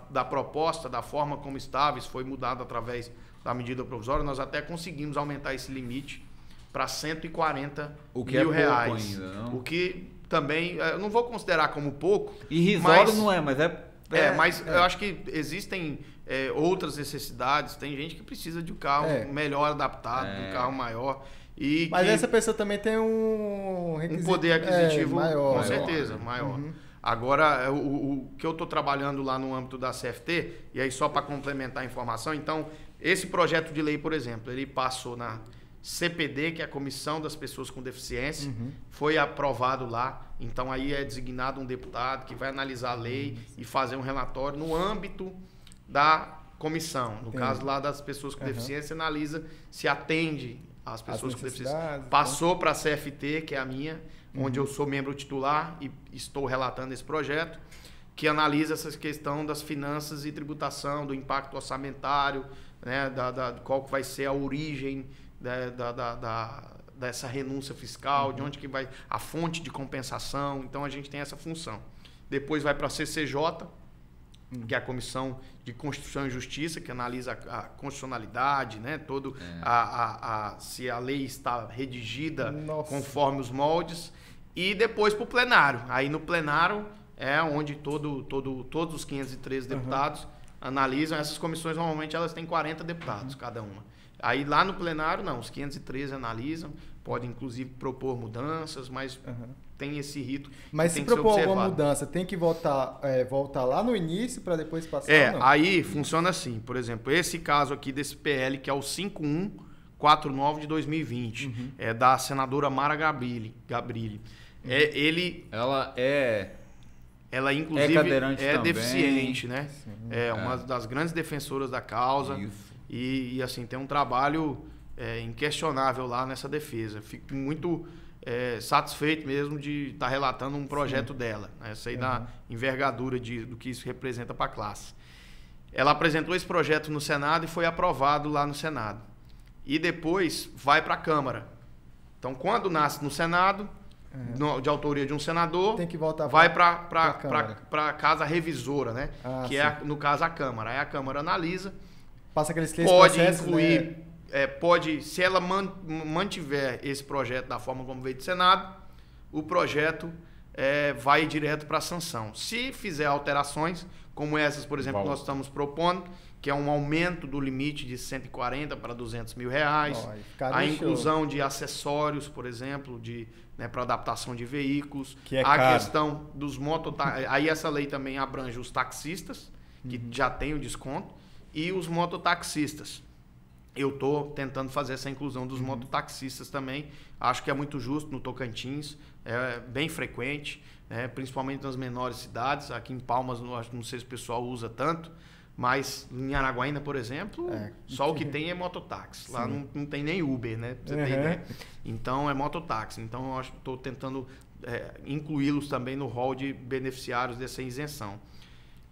[SPEAKER 2] da proposta, da forma como estava, isso foi mudado através da medida provisória, nós até conseguimos aumentar esse limite para R$140 mil.
[SPEAKER 4] Ainda, não?
[SPEAKER 2] O que também, eu não vou considerar como pouco.
[SPEAKER 4] Irrisório não é, mas
[SPEAKER 2] mas eu acho que existem outras necessidades. Tem gente que precisa de um carro melhor adaptado, de um carro maior.
[SPEAKER 1] Mas essa pessoa também tem um requisito,
[SPEAKER 2] um poder aquisitivo
[SPEAKER 1] maior,
[SPEAKER 2] com certeza, maior.
[SPEAKER 3] Agora, o que eu estou trabalhando lá no âmbito da CFT, e aí só para complementar a informação, então, esse projeto de lei, por exemplo, ele passou na CPD, que é a Comissão das Pessoas com Deficiência, foi aprovado lá, então aí é designado um deputado que vai analisar a lei e fazer um relatório no âmbito da comissão. No caso lá das pessoas com deficiência, analisa se atende às pessoas com deficiência. Passou para a CFT, que é a minha, onde eu sou membro titular e estou relatando esse projeto, que analisa essa questão das finanças e tributação, do impacto orçamentário, né, qual que vai ser a origem dessa renúncia fiscal, de onde que vai a fonte de compensação. Então a gente tem essa função. Depois vai para a CCJ, que é a Comissão de Constituição e Justiça, que analisa a constitucionalidade, né, se a lei está redigida conforme os moldes, e depois para o plenário. Aí no plenário é onde todos os 513 deputados analisam. Essas comissões normalmente elas têm 40 deputados cada uma. Aí lá no plenário, não, os 513 analisam, podem inclusive propor mudanças, mas tem esse rito.
[SPEAKER 1] Mas se propor alguma mudança, tem que voltar lá no início para depois passar?
[SPEAKER 3] Aí funciona assim, por exemplo, esse caso aqui desse PL, que é o 5149 de 2020, é da senadora Mara Gabrilli. Ela inclusive é deficiente, né? Uma das grandes defensoras da causa. Isso. E assim, tem um trabalho inquestionável lá nessa defesa. Fico muito satisfeito mesmo de estar relatando um projeto dela. Essa aí da envergadura do que isso representa para a classe. Ela apresentou esse projeto no Senado e foi aprovado lá no Senado. E depois vai para a Câmara. Então, quando nasce no Senado, de autoria de um senador,
[SPEAKER 1] tem que voltar
[SPEAKER 3] vai para a casa revisora, né? Que é, no caso, a Câmara. Aí a Câmara analisa.
[SPEAKER 1] Passa aqueles três processos,
[SPEAKER 3] incluir, né? Se ela mantiver esse projeto da forma como veio do Senado, o projeto vai direto para a sanção. Se fizer alterações, como essas, por exemplo, que nós estamos propondo, que é um aumento do limite de 140 para 200 mil reais, a inclusão de acessórios, por exemplo, para adaptação de veículos, a questão dos mototáxis. Aí essa lei também abrange os taxistas, que já tem o desconto, e os mototaxistas. Eu estou tentando fazer essa inclusão dos mototaxistas também. Acho que é muito justo no Tocantins, é bem frequente, né? Principalmente nas menores cidades. Aqui em Palmas, não sei se o pessoal usa tanto, mas em Araguaína, por exemplo, só o que tem é mototáxi. Lá não tem nem Uber, né? Pra você ter ideia. Então é mototáxi. Então eu estou tentando incluí-los também no rol de beneficiários dessa isenção.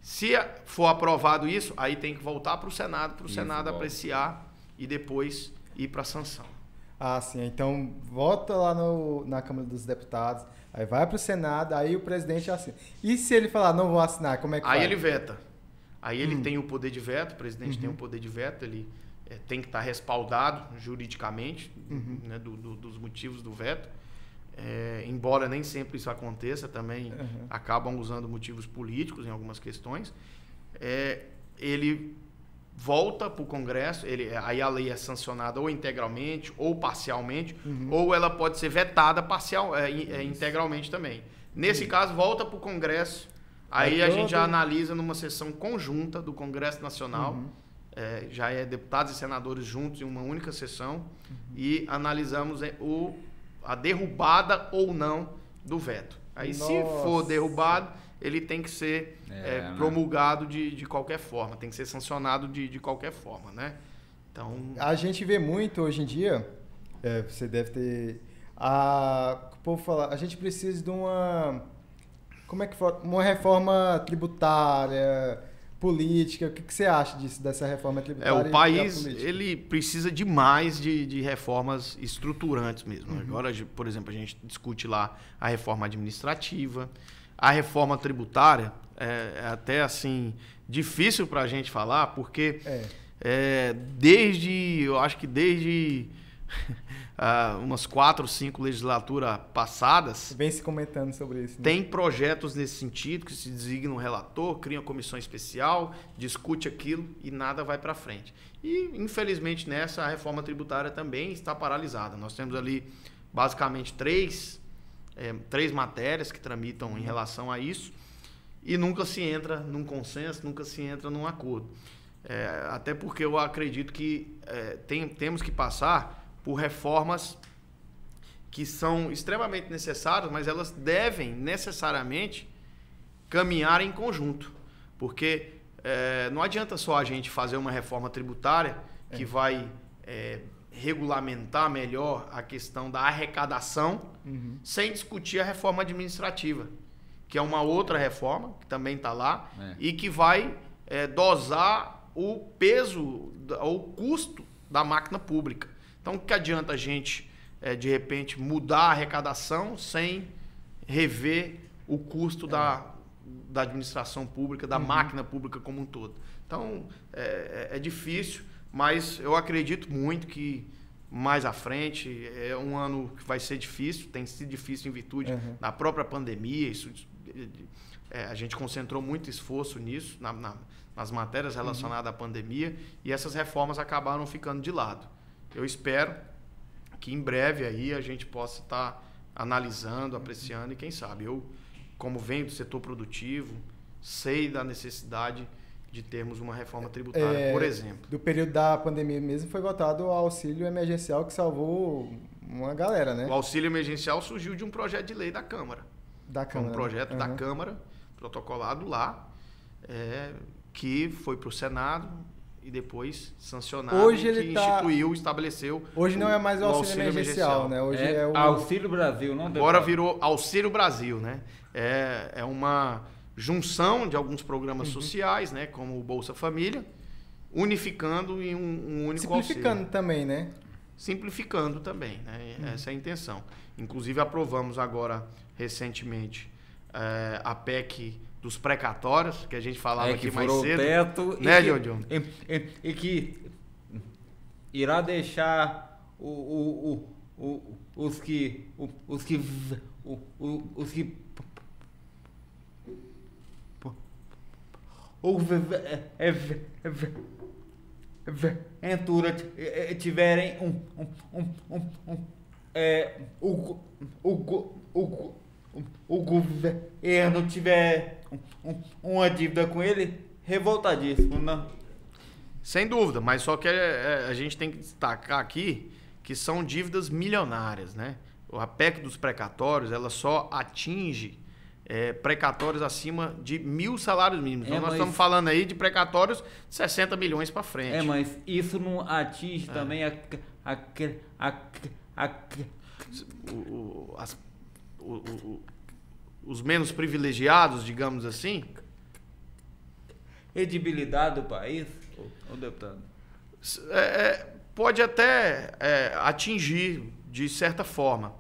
[SPEAKER 3] Se for aprovado isso, aí tem que voltar para o Senado apreciar e depois ir para a sanção.
[SPEAKER 1] Ah, sim. Então, volta lá na Câmara dos Deputados, aí vai para o Senado, aí o presidente assina. E se ele falar, não vou assinar, como é que
[SPEAKER 3] Aí
[SPEAKER 1] vai?
[SPEAKER 3] ele veta. Aí ele tem o poder de veto, o presidente tem o poder de veto, ele tem que estar respaldado juridicamente, né, dos motivos do veto. Embora nem sempre isso aconteça, também acabam usando motivos políticos em algumas questões. Ele volta para o Congresso, aí a lei é sancionada ou integralmente ou parcialmente, ou ela pode ser vetada integralmente também. Nesse caso, volta para o Congresso, aí a gente já analisa numa sessão conjunta do Congresso Nacional, já é deputados e senadores juntos em uma única sessão, e analisamos a derrubada ou não do veto. Aí, se for derrubado, ele tem que ser promulgado de qualquer forma, tem que ser sancionado de qualquer forma, né? Então,
[SPEAKER 1] a gente vê muito hoje em dia, você deve ter... O povo fala, a gente precisa de uma reforma tributária, política. O que você acha dessa reforma tributária?
[SPEAKER 3] O país ele precisa demais de reformas estruturantes mesmo. Agora, por exemplo, a gente discute lá a reforma administrativa, a reforma tributária. É até assim difícil para a gente falar, porque eu acho que desde umas 4 ou 5 legislaturas passadas,
[SPEAKER 1] vem se comentando sobre isso, né?
[SPEAKER 3] Tem projetos nesse sentido, que se designa um relator, cria uma comissão especial, discute aquilo e nada vai para frente. E, infelizmente, a reforma tributária também está paralisada. Nós temos ali, basicamente, 3
[SPEAKER 2] 3 matérias que tramitam em relação a isso, e nunca se entra num consenso, nunca se entra num acordo. Até porque eu acredito que temos que passar por reformas que são extremamente necessárias, mas elas devem necessariamente caminhar em conjunto. Porque não adianta só a gente fazer uma reforma tributária que vai regulamentar melhor a questão da arrecadação sem discutir a reforma administrativa, que é uma outra reforma que também está lá e que vai dosar o peso, o custo da máquina pública. Então, o que adianta a gente, de repente, mudar a arrecadação sem rever o custo da administração pública, da máquina pública como um todo? Então, é difícil, mas eu acredito muito que mais à frente é um ano que vai ser difícil, tem sido difícil em virtude da própria pandemia. A gente concentrou muito esforço nisso, nas matérias relacionadas à pandemia, e essas reformas acabaram ficando de lado. Eu espero que em breve aí a gente possa estar analisando, apreciando, e quem sabe, eu, como venho do setor produtivo, sei da necessidade de termos uma reforma tributária, por exemplo.
[SPEAKER 1] Do período da pandemia mesmo foi votado o auxílio emergencial, que salvou uma galera, né?
[SPEAKER 2] O auxílio emergencial surgiu de um projeto de lei da Câmara. Foi um projeto da Câmara, protocolado lá, que foi para o Senado e depois sancionado,
[SPEAKER 1] hoje
[SPEAKER 2] ele instituiu, estabeleceu.
[SPEAKER 1] Hoje não é mais o auxílio emergencial, né? Hoje é o
[SPEAKER 4] Auxílio Brasil, não?
[SPEAKER 2] Agora virou Auxílio Brasil, né? É uma junção de alguns programas sociais, né? Como o Bolsa Família, unificando em um único
[SPEAKER 1] simplificando
[SPEAKER 2] auxílio.
[SPEAKER 1] Também, né?
[SPEAKER 2] Simplificando também, né? Essa é a intenção. Inclusive aprovamos agora recentemente a PEC dos precatórios, que a gente falava aqui mais cedo.
[SPEAKER 4] Teto,
[SPEAKER 2] né, John?
[SPEAKER 4] E que irá deixar os que Ventura tiverem o governo tiver uma dívida com ele, revoltadíssimo, não?
[SPEAKER 2] Sem dúvida, mas só que a gente tem que destacar aqui que são dívidas milionárias, né? A PEC dos precatórios, ela só atinge precatórios acima de 1.000 salários mínimos. Então nós estamos falando aí de precatórios de 60 milhões para frente.
[SPEAKER 4] Mas isso não atinge também
[SPEAKER 2] os menos privilegiados, digamos assim?
[SPEAKER 4] Edibilidade do país, ô deputado?
[SPEAKER 2] Pode até atingir de certa forma,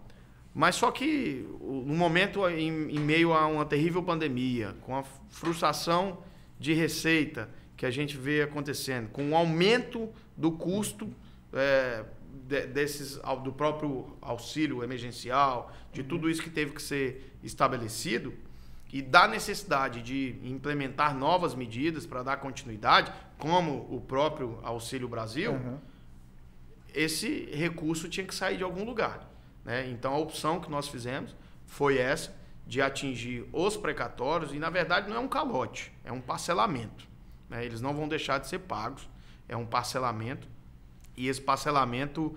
[SPEAKER 2] mas só que no momento, em meio a uma terrível pandemia, com a frustração de receita que a gente vê acontecendo, com o aumento do custo do próprio auxílio emergencial, de tudo isso que teve que ser estabelecido, e da necessidade de implementar novas medidas para dar continuidade, como o próprio Auxílio Brasil, esse recurso tinha que sair de algum lugar, né? Então a opção que nós fizemos foi essa, de atingir os precatórios, e na verdade não é um calote, é um parcelamento, né? Eles não vão deixar de ser pagos, é um parcelamento, e esse parcelamento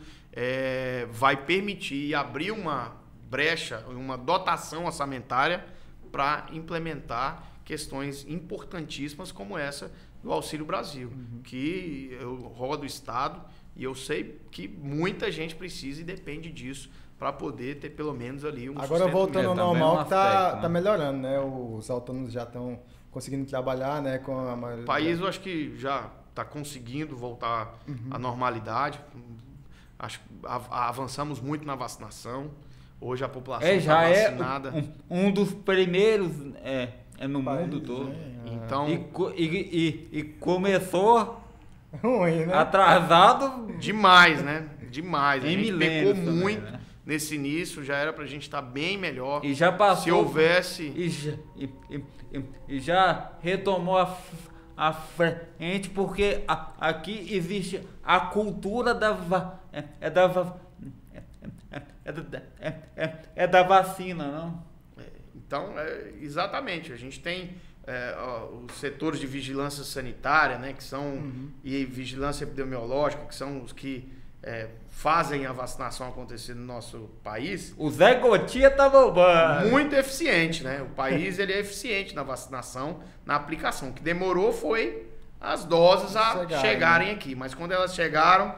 [SPEAKER 2] vai permitir abrir uma brecha, uma dotação orçamentária para implementar questões importantíssimas como essa do Auxílio Brasil, que eu rodo o Estado e eu sei que muita gente precisa e depende disso para poder ter pelo menos ali um
[SPEAKER 1] Agora voltando ao normal, que tá
[SPEAKER 4] né?
[SPEAKER 1] melhorando, né? Os autônomos já estão conseguindo trabalhar, né? Com a maioria.
[SPEAKER 2] O país eu acho que já está conseguindo voltar à normalidade. Acho que avançamos muito na vacinação. Hoje a população está vacinada.
[SPEAKER 4] Um dos primeiros no mundo todo.
[SPEAKER 2] Então,
[SPEAKER 4] e começou
[SPEAKER 1] ruim, né?
[SPEAKER 4] atrasado
[SPEAKER 2] demais, né? Demais. A
[SPEAKER 4] em
[SPEAKER 2] gente
[SPEAKER 4] milênios
[SPEAKER 2] pecou
[SPEAKER 4] também,
[SPEAKER 2] muito
[SPEAKER 4] né?
[SPEAKER 2] nesse início, já era pra gente estar bem melhor.
[SPEAKER 4] E já passou.
[SPEAKER 2] Se houvesse...
[SPEAKER 4] E já retomou a frente, porque aqui existe a cultura É da vacina, não?
[SPEAKER 3] Então, exatamente, a gente tem os setores de vigilância sanitária, né, que são, e vigilância epidemiológica, que são os que fazem a vacinação acontecer no nosso país.
[SPEAKER 4] O Zé Gotinha tá bombando.
[SPEAKER 3] Muito eficiente, né? O país ele é eficiente na vacinação, na aplicação. O que demorou foi as doses a chegarem aqui, mas quando elas chegaram,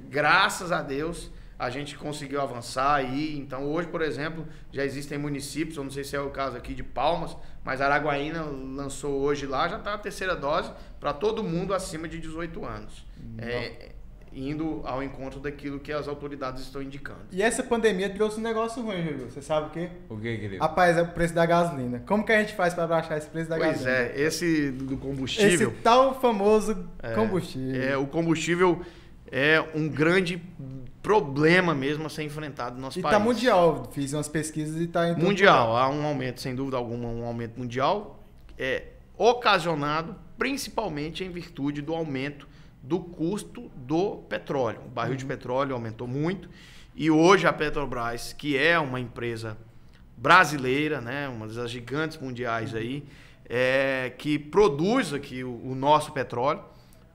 [SPEAKER 3] graças a Deus, a gente conseguiu avançar aí. Então hoje, por exemplo, já existem municípios, eu não sei se é o caso aqui de Palmas, mas Araguaína lançou hoje lá, já está a terceira dose para todo mundo acima de 18 anos. Indo ao encontro daquilo que as autoridades estão indicando.
[SPEAKER 1] E essa pandemia trouxe um negócio ruim, Júlio. Você sabe o quê?
[SPEAKER 4] O que, querido?
[SPEAKER 1] Rapaz, é o preço da gasolina. Como que a gente faz para baixar esse preço da gasolina?
[SPEAKER 3] Pois é, esse do combustível...
[SPEAKER 1] Esse tal famoso combustível.
[SPEAKER 3] O combustível é um grande problema mesmo a ser enfrentado no nosso país.
[SPEAKER 1] E tá mundial. Fiz umas pesquisas e tá em todo
[SPEAKER 3] mundial.
[SPEAKER 1] lugar.
[SPEAKER 3] Há um aumento, sem dúvida alguma, um aumento mundial, ocasionado principalmente em virtude do aumento do custo do petróleo. O barril de petróleo aumentou muito e hoje a Petrobras, que é uma empresa brasileira, né, uma das gigantes mundiais aí, que produz aqui o nosso petróleo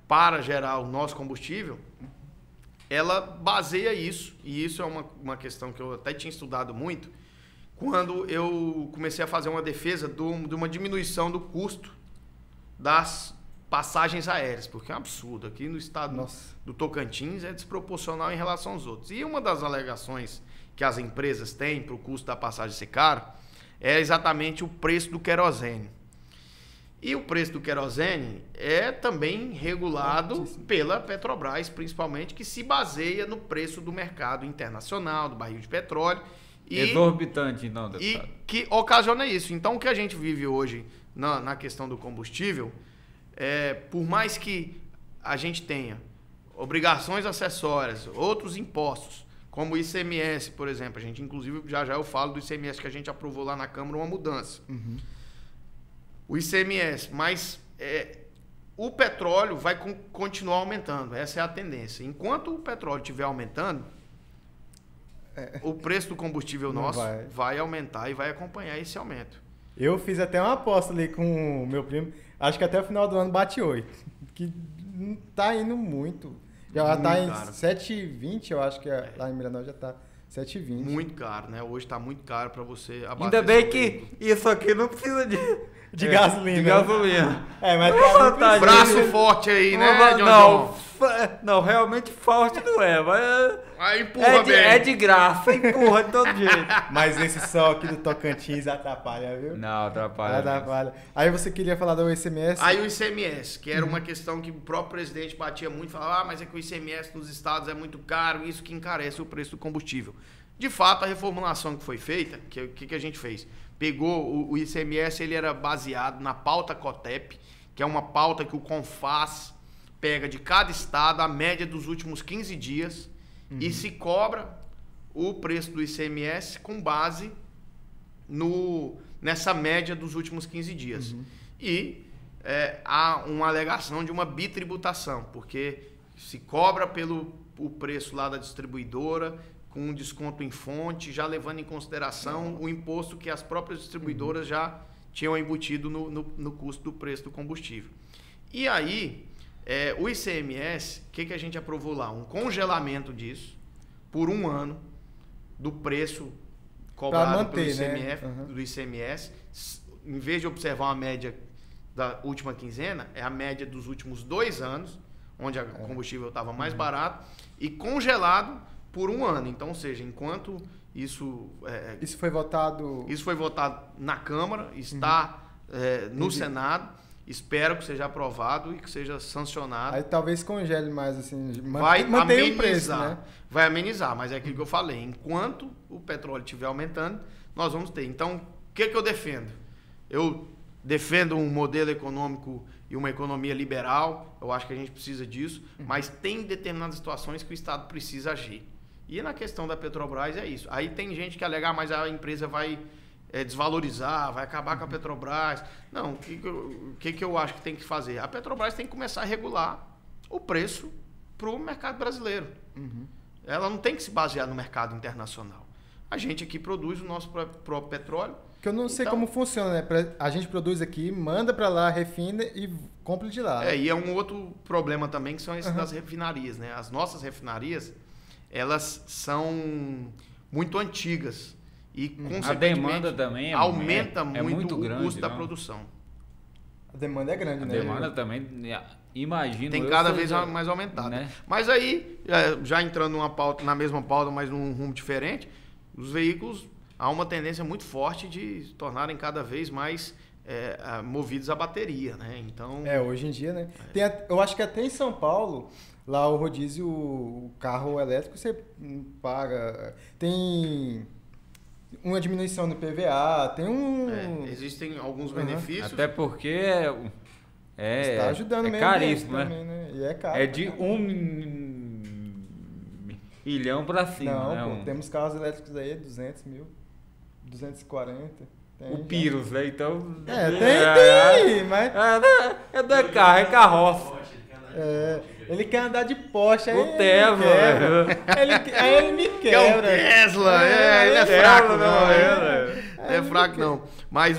[SPEAKER 3] para gerar o nosso combustível, ela baseia isso, e isso é uma questão que eu até tinha estudado muito, quando eu comecei a fazer uma defesa de uma diminuição do custo das passagens aéreas, porque é um absurdo. Aqui no estado do Tocantins é desproporcional em relação aos outros. E uma das alegações que as empresas têm para o custo da passagem ser caro é exatamente o preço do querosene. E o preço do querosene é também regulado pela Petrobras, principalmente, que se baseia no preço do mercado internacional, do barril de petróleo.
[SPEAKER 4] Exorbitante, não, deputado.
[SPEAKER 3] E que ocasiona isso. Então, o que a gente vive hoje na questão do combustível, por mais que a gente tenha obrigações acessórias, outros impostos, como o ICMS, por exemplo, a gente, inclusive, já eu falo do ICMS que a gente aprovou lá na Câmara, uma mudança. O ICMS, mas o petróleo vai continuar aumentando, essa é a tendência. Enquanto o petróleo estiver aumentando, o preço do combustível nosso vai aumentar e vai acompanhar esse aumento.
[SPEAKER 1] Eu fiz até uma aposta ali com o meu primo, acho que até o final do ano bate 8, que tá indo muito. Já tá em 7,20, eu acho que lá em Miranópolis já tá 7,20.
[SPEAKER 3] Muito caro, né? Hoje tá muito caro para você abastecer.
[SPEAKER 4] Ainda bem que isso aqui não precisa de
[SPEAKER 1] gasolina.
[SPEAKER 4] De gasolina.
[SPEAKER 1] Mas
[SPEAKER 3] braço forte aí, né,
[SPEAKER 4] não, realmente forte não é, mas
[SPEAKER 3] aí empurra bem.
[SPEAKER 4] É de graça, empurra de todo jeito.
[SPEAKER 1] Mas esse sol aqui do Tocantins atrapalha, viu?
[SPEAKER 4] Não, atrapalha.
[SPEAKER 1] Aí você queria falar do ICMS?
[SPEAKER 3] Aí o ICMS, que era uma questão que o próprio presidente batia muito, falava, mas é que o ICMS nos estados é muito caro, isso que encarece o preço do combustível. De fato, a reformulação que foi feita, que a gente fez? Pegou o ICMS, ele era baseado na pauta COTEP, que é uma pauta que o CONFAS pega de cada estado a média dos últimos 15 dias e se cobra o preço do ICMS com base nessa média dos últimos 15 dias. E há uma alegação de uma bitributação, porque se cobra o preço lá da distribuidora com um desconto em fonte, já levando em consideração o imposto que as próprias distribuidoras já tinham embutido no custo do preço do combustível. E aí, o ICMS, o que a gente aprovou lá? Um congelamento disso por um ano do preço cobrado pelo ICMS, do ICMS. Em vez de observar uma média da última quinzena, é a média dos últimos 2 anos, onde o combustível estava mais barato, e congelado por um ano. Então, ou seja, enquanto isso...
[SPEAKER 1] Isso foi votado...
[SPEAKER 3] Isso foi votado na Câmara, está no Senado. Espero que seja aprovado e que seja sancionado.
[SPEAKER 1] Aí talvez congele mais, assim,
[SPEAKER 3] vai amenizar,
[SPEAKER 1] o preço, né?
[SPEAKER 3] Vai amenizar, mas é aquilo que eu falei. Enquanto o petróleo estiver aumentando, nós vamos ter. Então, o que eu defendo? Eu defendo um modelo econômico e uma economia liberal. Eu acho que a gente precisa disso, mas tem determinadas situações que o Estado precisa agir. E na questão da Petrobras é isso. Aí tem gente que alega, mas a empresa vai desvalorizar, vai acabar com a Petrobras. Não, o que eu acho que tem que fazer? A Petrobras tem que começar a regular o preço para o mercado brasileiro.
[SPEAKER 2] ela não tem que se basear no mercado internacional. A gente aqui produz o nosso próprio petróleo.
[SPEAKER 1] Que eu não sei como funciona, né? A gente produz aqui, manda para lá, refina e compra de lá.
[SPEAKER 2] E é um outro problema também, que são esses das refinarias, né? As nossas refinarias, elas são muito antigas. E,
[SPEAKER 4] a demanda também
[SPEAKER 2] aumenta muito o
[SPEAKER 4] grande,
[SPEAKER 2] custo da produção.
[SPEAKER 1] A demanda é grande, né?
[SPEAKER 4] A demanda também, imagino.
[SPEAKER 2] Tem cada vez mais aumentada.
[SPEAKER 4] Né?
[SPEAKER 2] Mas aí, já entrando numa pauta, na mesma pauta, mas num rumo diferente, os veículos, há uma tendência muito forte de se tornarem cada vez mais movidos a bateria, né? Então...
[SPEAKER 1] hoje em dia, né? Eu acho que até em São Paulo, lá o rodízio, o carro elétrico, você paga... Tem... uma diminuição no PVA, tem
[SPEAKER 2] existem alguns benefícios.
[SPEAKER 4] Até porque
[SPEAKER 1] está ajudando mesmo
[SPEAKER 4] caríssimo,
[SPEAKER 1] também, né? E é caro.
[SPEAKER 4] É de 1 milhão para cima.
[SPEAKER 1] Não,
[SPEAKER 4] né?
[SPEAKER 1] Temos carros elétricos aí, 200 mil, 240.
[SPEAKER 4] O Pyrrhus, né? Então...
[SPEAKER 1] tem, mas...
[SPEAKER 4] Não é carro, é carroça.
[SPEAKER 1] Ele quer andar de Porsche, aí
[SPEAKER 4] o Tesla,
[SPEAKER 1] aí ele me quebra.
[SPEAKER 2] É o Tesla, ele é fraco, não é fraco não. Mas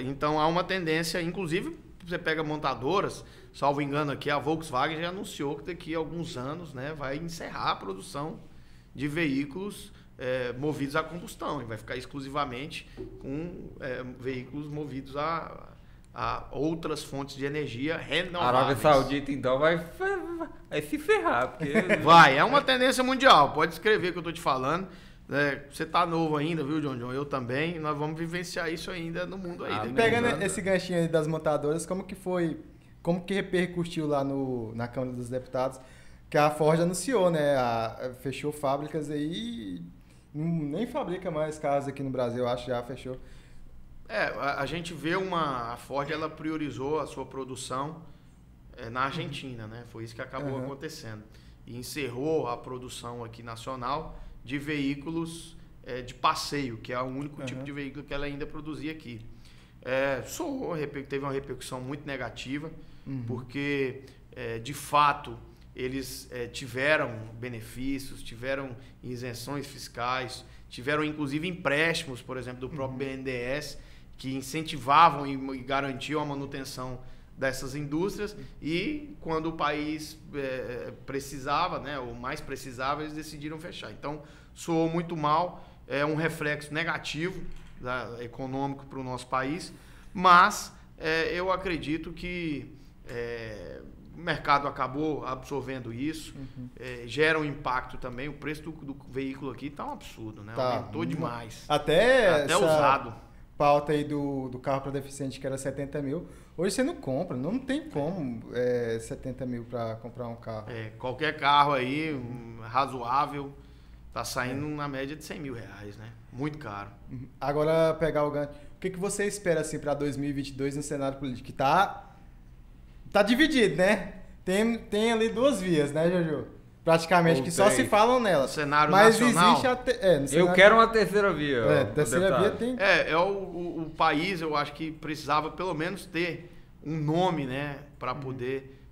[SPEAKER 2] então há uma tendência, inclusive, você pega montadoras, salvo engano aqui, a Volkswagen já anunciou que daqui a alguns anos, né, vai encerrar a produção de veículos movidos a combustão e vai ficar exclusivamente com veículos movidos a outras fontes de energia renováveis.
[SPEAKER 4] A Arábia Saudita, então, vai se ferrar. Porque...
[SPEAKER 2] é uma tendência mundial. Pode escrever o que eu estou te falando. Você tá novo ainda, viu, John? Eu também. Nós vamos vivenciar isso ainda no mundo aí.
[SPEAKER 1] Pegando esse ganchinho aí das montadoras, como que repercutiu lá na Câmara dos Deputados? Que a Ford anunciou, né? Fechou fábricas aí, nem fabrica mais carros aqui no Brasil, acho que já fechou.
[SPEAKER 2] A gente vê a Ford, ela priorizou a sua produção na Argentina, né? Foi isso que acabou acontecendo. E encerrou a produção aqui nacional de veículos de passeio, que é o único tipo de veículo que ela ainda produzia aqui. Teve uma repercussão muito negativa, porque, de fato, eles tiveram benefícios, tiveram isenções fiscais, tiveram, inclusive, empréstimos, por exemplo, do próprio BNDES, que incentivavam e garantiam a manutenção dessas indústrias, e quando o país precisava, né, ou mais precisava, eles decidiram fechar. Então, soou muito mal, é um reflexo negativo econômico para o nosso país, mas eu acredito que o mercado acabou absorvendo isso, gera um impacto também. O preço do veículo aqui está um absurdo, né? Aumentou demais.
[SPEAKER 1] Até
[SPEAKER 2] usado.
[SPEAKER 1] Pauta aí do carro para deficiente, que era 70 mil. Hoje você não compra, não tem como 70 mil para comprar um carro.
[SPEAKER 2] Qualquer carro aí razoável tá saindo na média de 100 mil reais, né? Muito caro.
[SPEAKER 1] Agora, pegar o gancho. O que você espera assim para 2022 no cenário político? Que tá dividido, né? Tem ali duas vias, né, Jojo? Praticamente, que só se falam nela.
[SPEAKER 2] No cenário
[SPEAKER 1] mas
[SPEAKER 2] nacional.
[SPEAKER 1] Existe
[SPEAKER 4] no cenário... Eu quero uma terceira via.
[SPEAKER 1] Terceira via tem.
[SPEAKER 2] O país, eu acho que precisava pelo menos ter um nome, né, para poder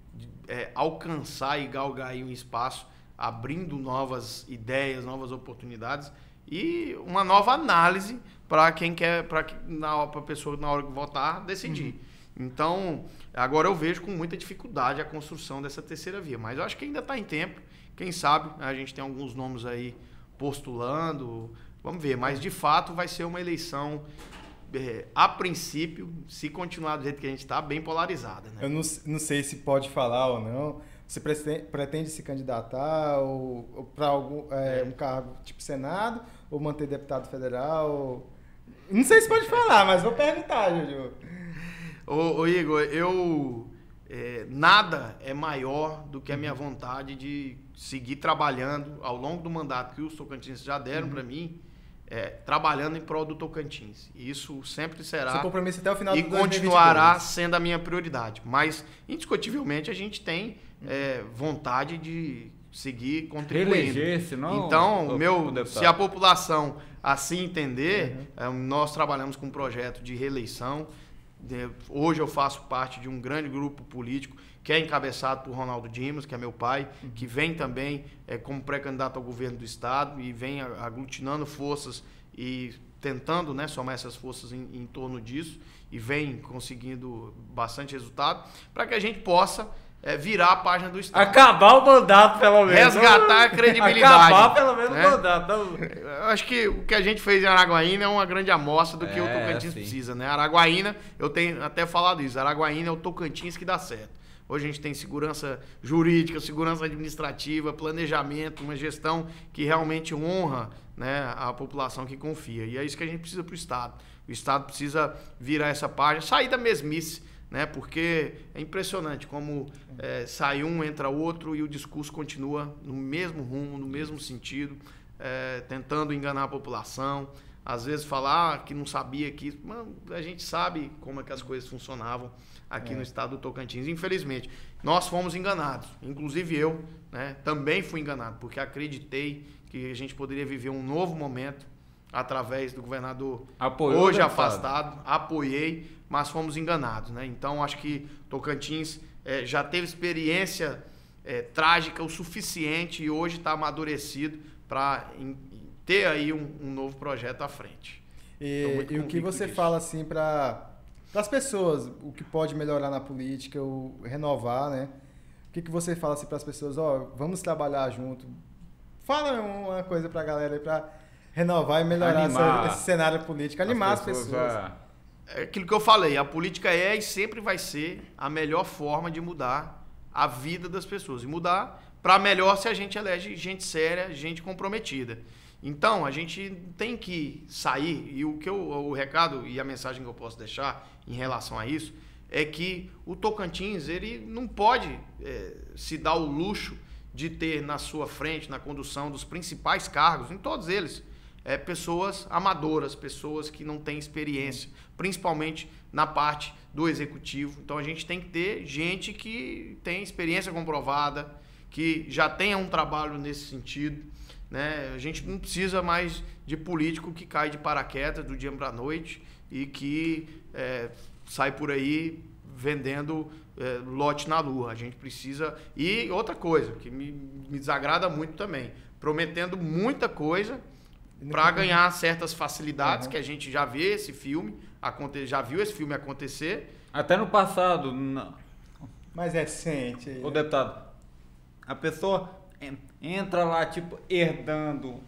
[SPEAKER 2] alcançar e galgar aí um espaço, abrindo novas ideias, novas oportunidades e uma nova análise para quem quer, para a pessoa na hora que votar decidir. Então, agora eu vejo com muita dificuldade a construção dessa terceira via, mas eu acho que ainda está em tempo. Quem sabe, a gente tem alguns nomes aí postulando, vamos ver, mas de fato vai ser uma eleição, a princípio, se continuar do jeito que a gente está, bem polarizada, né?
[SPEAKER 1] Eu não sei se pode falar ou não. Você pretende se candidatar ou para algum um cargo tipo Senado ou manter deputado federal? Não sei se pode falar, mas vou perguntar, Júlio.
[SPEAKER 2] Ô Igor, nada é maior do que a minha vontade de seguir trabalhando ao longo do mandato que os tocantinenses já deram para mim, trabalhando em prol do Tocantins. Isso sempre será.
[SPEAKER 1] Seu compromisso até o final
[SPEAKER 2] e
[SPEAKER 1] do
[SPEAKER 2] continuará sendo a minha prioridade. Mas, indiscutivelmente, a gente tem vontade de seguir contribuindo. Então, se a população assim entender, nós trabalhamos com um projeto de reeleição. Hoje eu faço parte de um grande grupo político que é encabeçado por Ronaldo Dimas, que é meu pai, que vem também como pré-candidato ao governo do Estado e vem aglutinando forças e tentando, né, somar essas forças em torno disso e vem conseguindo bastante resultado para que a gente possa virar a página do Estado.
[SPEAKER 4] Acabar o mandato, pelo menos.
[SPEAKER 2] Resgatar a credibilidade.
[SPEAKER 4] Acabar pelo menos
[SPEAKER 2] né?
[SPEAKER 4] o mandato.
[SPEAKER 2] Eu acho que o que a gente fez em Araguaína é uma grande amostra do que o Tocantins precisa, né? Araguaína, eu tenho até falado isso, Araguaína é o Tocantins que dá certo. Hoje a gente tem segurança jurídica, segurança administrativa, planejamento, uma gestão que realmente honra, né, a população que confia. E é isso que a gente precisa para o Estado. O Estado precisa virar essa página, sair da mesmice, né? Porque é impressionante como sai um, entra outro e o discurso continua no mesmo rumo, no mesmo sentido, tentando enganar a população. Às vezes falar que não sabia que... Mano, a gente sabe como é que as coisas funcionavam aqui no estado do Tocantins. Infelizmente, nós fomos enganados. Inclusive eu, né, também fui enganado, porque acreditei que a gente poderia viver um novo momento através do governador hoje afastado. Apoiei, mas fomos enganados, né? Então, acho que Tocantins já teve experiência trágica o suficiente e hoje está amadurecido para ter aí um novo projeto à frente.
[SPEAKER 1] E o que você fala assim para as pessoas, o que pode melhorar na política, ou renovar, né? O que você fala assim para as pessoas, vamos trabalhar junto? Fala uma coisa para a galera aí para renovar e melhorar esse cenário político, animar as pessoas.
[SPEAKER 2] É aquilo que eu falei, a política e sempre vai ser a melhor forma de mudar a vida das pessoas. E mudar para melhor se a gente elege gente séria, gente comprometida. Então, a gente tem que sair, e o recado e a mensagem que eu posso deixar em relação a isso é que o Tocantins, ele não pode se dar o luxo de ter na sua frente, na condução dos principais cargos, em todos eles, pessoas amadoras, pessoas que não têm experiência, principalmente na parte do executivo. Então, a gente tem que ter gente que tem experiência comprovada, que já tenha um trabalho nesse sentido, né? A gente não precisa mais de político que cai de paraquedas do dia para a noite e que sai por aí vendendo lote na lua. A gente precisa... E outra coisa que me desagrada muito também, prometendo muita coisa para ganhar certas facilidades, que a gente já vê esse filme, já viu esse filme acontecer.
[SPEAKER 4] Até no passado. Não.
[SPEAKER 1] Mais recente.
[SPEAKER 4] Ô, deputado, a pessoa entra lá, tipo, herdando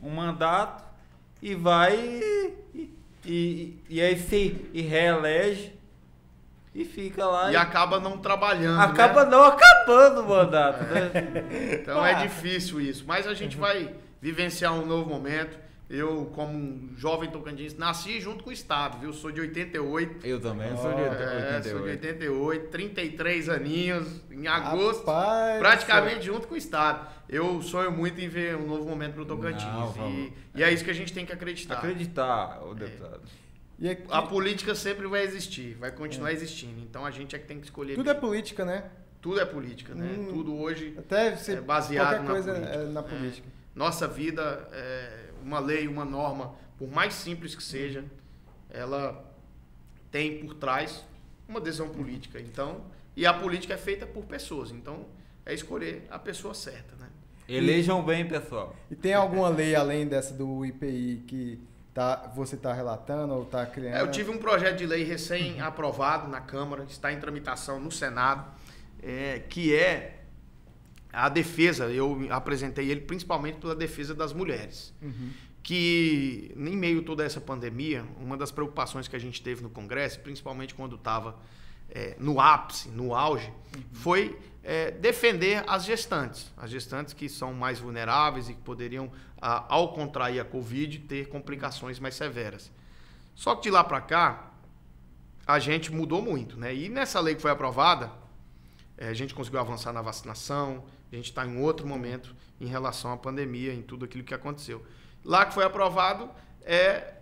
[SPEAKER 4] um mandato e vai e aí se reelege e fica lá.
[SPEAKER 2] E acaba não trabalhando.
[SPEAKER 4] Acaba não acabando o mandato, né?
[SPEAKER 2] Então é difícil isso. Mas a gente vai vivenciar um novo momento. Eu, como um jovem tocantins, nasci junto com o Estado, viu? Sou de 88.
[SPEAKER 4] Eu também sou de 88.
[SPEAKER 2] Sou de 88, 33 aninhos, em agosto,
[SPEAKER 1] Rapaz,
[SPEAKER 2] praticamente junto com o Estado. Eu sonho muito em ver um novo momento pro Tocantins. E é isso que a gente tem que acreditar.
[SPEAKER 4] Acreditar, o deputado.
[SPEAKER 1] E aqui,
[SPEAKER 2] a política sempre vai existir, vai continuar existindo. Então a gente é que tem que escolher.
[SPEAKER 1] Tudo é política, né?
[SPEAKER 2] Tudo é política, né? Tudo hoje
[SPEAKER 1] até
[SPEAKER 2] é baseado
[SPEAKER 1] qualquer coisa
[SPEAKER 2] política.
[SPEAKER 1] na política.
[SPEAKER 2] Nossa vida uma lei, uma norma, por mais simples que seja, ela tem por trás uma decisão política. Então, e a política é feita por pessoas. Então, é escolher a pessoa certa, né?
[SPEAKER 4] Elejam bem, pessoal.
[SPEAKER 1] E tem alguma lei além dessa do IPI que você está relatando ou está criando?
[SPEAKER 2] Eu tive um projeto de lei recém-aprovado na Câmara, está em tramitação no Senado, que é a defesa. Eu apresentei ele principalmente pela defesa das mulheres. Que, em meio a toda essa pandemia, uma das preocupações que a gente teve no Congresso, principalmente quando estava no ápice, no auge, foi defender as gestantes que são mais vulneráveis e que poderiam, ao contrair a Covid, ter complicações mais severas. Só que de lá para cá, a gente mudou muito, né? E nessa lei que foi aprovada, a gente conseguiu avançar na vacinação, a gente está em outro momento em relação à pandemia, em tudo aquilo que aconteceu. Lá que foi aprovado,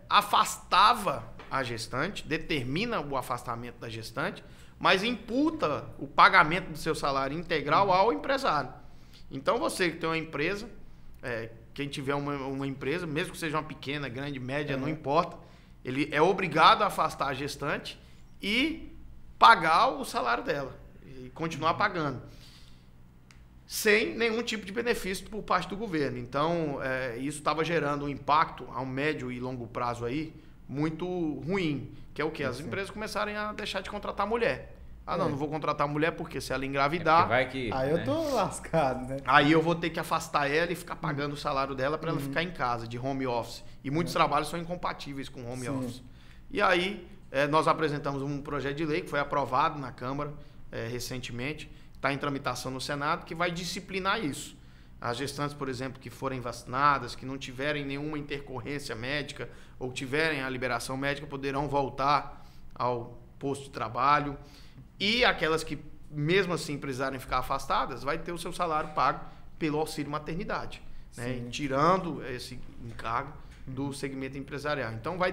[SPEAKER 2] afastava a gestante, determina o afastamento da gestante, mas imputa o pagamento do seu salário integral ao empresário. Então, você que tem uma empresa, quem tiver uma empresa, mesmo que seja uma pequena, grande, média, não importa, ele é obrigado a afastar a gestante e pagar o salário dela. e continuar pagando. Sem nenhum tipo de benefício por parte do governo. Então, isso estava gerando um impacto a um médio e longo prazo aí muito ruim. Que é o quê? As empresas começarem a deixar de contratar mulher. Não vou contratar mulher porque se ela engravidar...
[SPEAKER 4] Aí
[SPEAKER 1] eu tô lascado, né?
[SPEAKER 2] Aí eu vou ter que afastar ela e ficar pagando o salário dela para ela ficar em casa, de home office. E muitos trabalhos são incompatíveis com home office. E aí, nós apresentamos um projeto de lei que foi aprovado na Câmara recentemente, está em tramitação no Senado, que vai disciplinar isso. As gestantes, por exemplo, que forem vacinadas, que não tiverem nenhuma intercorrência médica ou tiverem a liberação médica, poderão voltar ao posto de trabalho. E aquelas que, mesmo assim, precisarem ficar afastadas, vai ter o seu salário pago pelo auxílio maternidade, né? Tirando esse encargo do segmento empresarial. Então, vai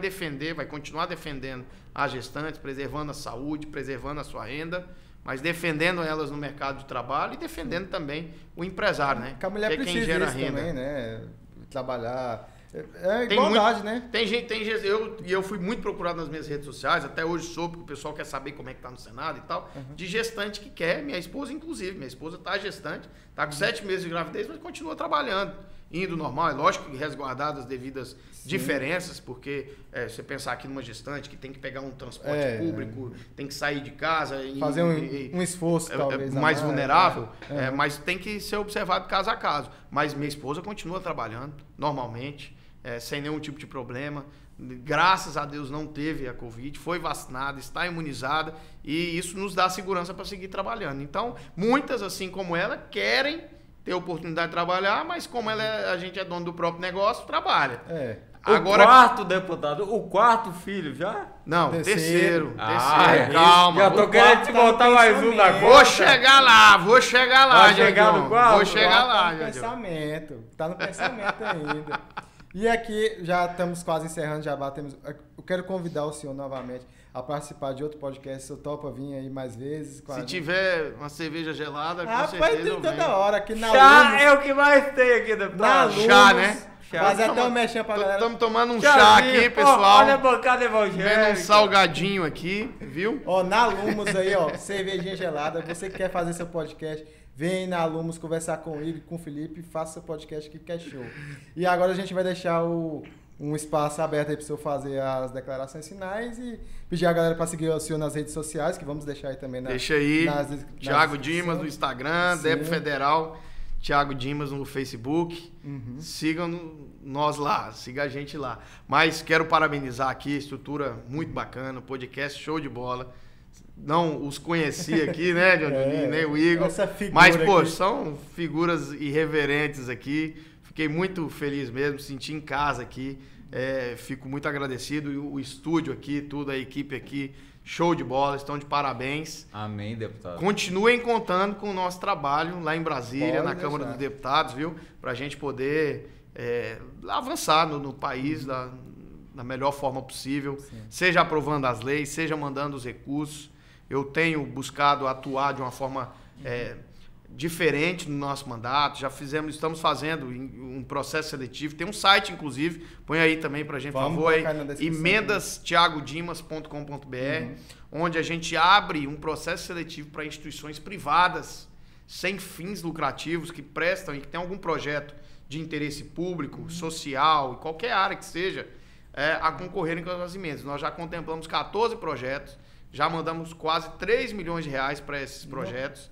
[SPEAKER 2] continuar defendendo as gestantes, preservando a saúde, preservando a sua renda, mas defendendo elas no mercado de trabalho e defendendo também o empresário, né?
[SPEAKER 1] Porque a mulher precisa quem gera renda também, né? Trabalhar.
[SPEAKER 2] Tem
[SPEAKER 1] igualdade, né?
[SPEAKER 2] Tem gente, eu fui muito procurado nas minhas redes sociais, até hoje soube que o pessoal quer saber como é que tá no Senado e tal, de gestante que quer, minha esposa inclusive, minha esposa tá gestante, tá com 7 meses de gravidez, mas continua trabalhando, indo normal, é lógico que resguardado as devidas diferenças, porque você pensar aqui numa gestante que tem que pegar um transporte público, tem que sair de casa...
[SPEAKER 1] Fazer um esforço, talvez.
[SPEAKER 2] Mais vulnerável, mas tem que ser observado caso a caso. Mas minha esposa continua trabalhando normalmente, sem nenhum tipo de problema. Graças a Deus não teve a Covid, foi vacinada, está imunizada e isso nos dá segurança para seguir trabalhando. Então, muitas, assim como ela, querem ter a oportunidade de trabalhar, mas como a gente é dono do próprio negócio, trabalha.
[SPEAKER 4] Agora, o quarto, deputado, o quarto filho já?
[SPEAKER 2] Não, terceiro.
[SPEAKER 4] Calma. Já tô querendo te botar mais um na conta.
[SPEAKER 2] Vou chegar lá,
[SPEAKER 4] Vai chegar no quarto?
[SPEAKER 2] Vou chegar lá,
[SPEAKER 1] Tá no pensamento ainda. E aqui, já estamos quase encerrando, já batemos... Eu quero convidar o senhor novamente a participar de outro podcast. O senhor topa vir aí mais vezes?
[SPEAKER 2] Se tiver uma cerveja gelada, com certeza
[SPEAKER 1] vai ter toda hora. Aqui na
[SPEAKER 4] chá
[SPEAKER 1] Lumos,
[SPEAKER 4] é o que mais tem aqui, deputado.
[SPEAKER 2] Chá, né?
[SPEAKER 1] Fazer até um mexinha pra galera.
[SPEAKER 2] Estamos tomando um chá aqui, pessoal.
[SPEAKER 4] Olha a bancada evangélica.
[SPEAKER 2] Vendo um salgadinho aqui, viu?
[SPEAKER 1] Na Lumos aí, cervejinha gelada. Você que quer fazer seu podcast, vem na Lumos conversar com o Igor, com o Felipe e faça seu podcast aqui que é show. E agora a gente vai deixar um espaço aberto aí para o senhor fazer as declarações finais e pedir a galera para seguir o senhor nas redes sociais, que vamos deixar aí também
[SPEAKER 2] Deixa aí, Thiago Dimas no Instagram, Débora Federal, Thiago Dimas no Facebook. Sigam nós lá, siga a gente lá. Mas quero parabenizar aqui, estrutura muito bacana, podcast show de bola. Não os conheci aqui, né, Johnny, nem o Igor. Mas, pô, são figuras irreverentes aqui. Fiquei muito feliz mesmo, senti em casa aqui. Fico muito agradecido. E o estúdio aqui, tudo, a equipe aqui, show de bola, estão de parabéns.
[SPEAKER 4] Amém, deputado.
[SPEAKER 2] Continuem contando com o nosso trabalho lá em Brasília, na Câmara dos Deputados, viu? Pra gente poder avançar no país da melhor forma possível. Sim. Seja aprovando as leis, seja mandando os recursos. Eu tenho buscado atuar de uma forma diferente no nosso mandato. Estamos fazendo um processo seletivo. Tem um site, inclusive, põe aí também pra gente, por favor, emendasthiagodimas.com.br, onde a gente abre um processo seletivo para instituições privadas sem fins lucrativos que prestam e que tem algum projeto de interesse público, social, em qualquer área que seja, a concorrerem com as emendas. Nós já contemplamos 14 projetos, já mandamos quase 3 milhões de reais para esses projetos.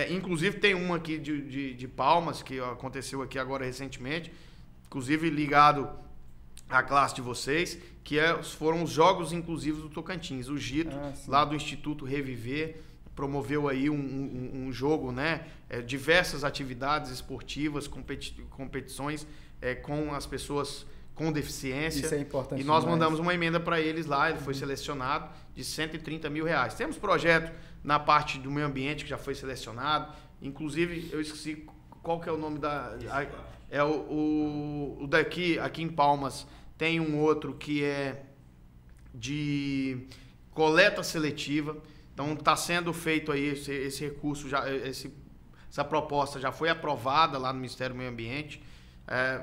[SPEAKER 2] Inclusive tem uma aqui de Palmas, que aconteceu aqui agora recentemente, inclusive ligado à classe de vocês, que foram os Jogos Inclusivos do Tocantins. O Gito, lá do Instituto Reviver, promoveu aí um jogo, né? Diversas atividades esportivas, competições com as pessoas com deficiência.
[SPEAKER 1] Isso é importante.
[SPEAKER 2] E nós mandamos uma emenda para eles lá, ele foi selecionado, de 130 mil reais. Temos projeto na parte do meio ambiente que já foi selecionado. Inclusive, eu esqueci qual que é o nome o daqui, aqui em Palmas, tem um outro que é de coleta seletiva. Então, está sendo feito aí esse recurso, essa proposta já foi aprovada lá no Ministério do Meio Ambiente.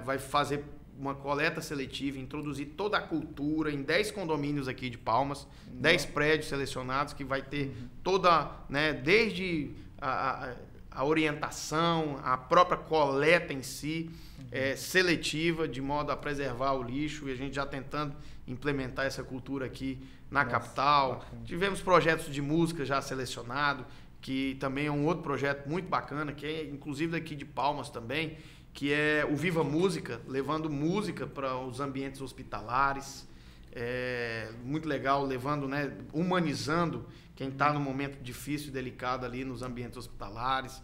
[SPEAKER 2] Vai fazer uma coleta seletiva, introduzir toda a cultura em 10 condomínios aqui de Palmas, 10 prédios selecionados que vai ter toda, né, desde a orientação, a própria coleta em si, seletiva, de modo a preservar o lixo, e a gente já tentando implementar essa cultura aqui na capital. Bacana. Tivemos projetos de música já selecionado, que também é um outro projeto muito bacana, que é inclusive daqui de Palmas também, que é o Viva Música, levando música para os ambientes hospitalares. Muito legal, levando, né, humanizando quem está num momento difícil e delicado ali nos ambientes hospitalares.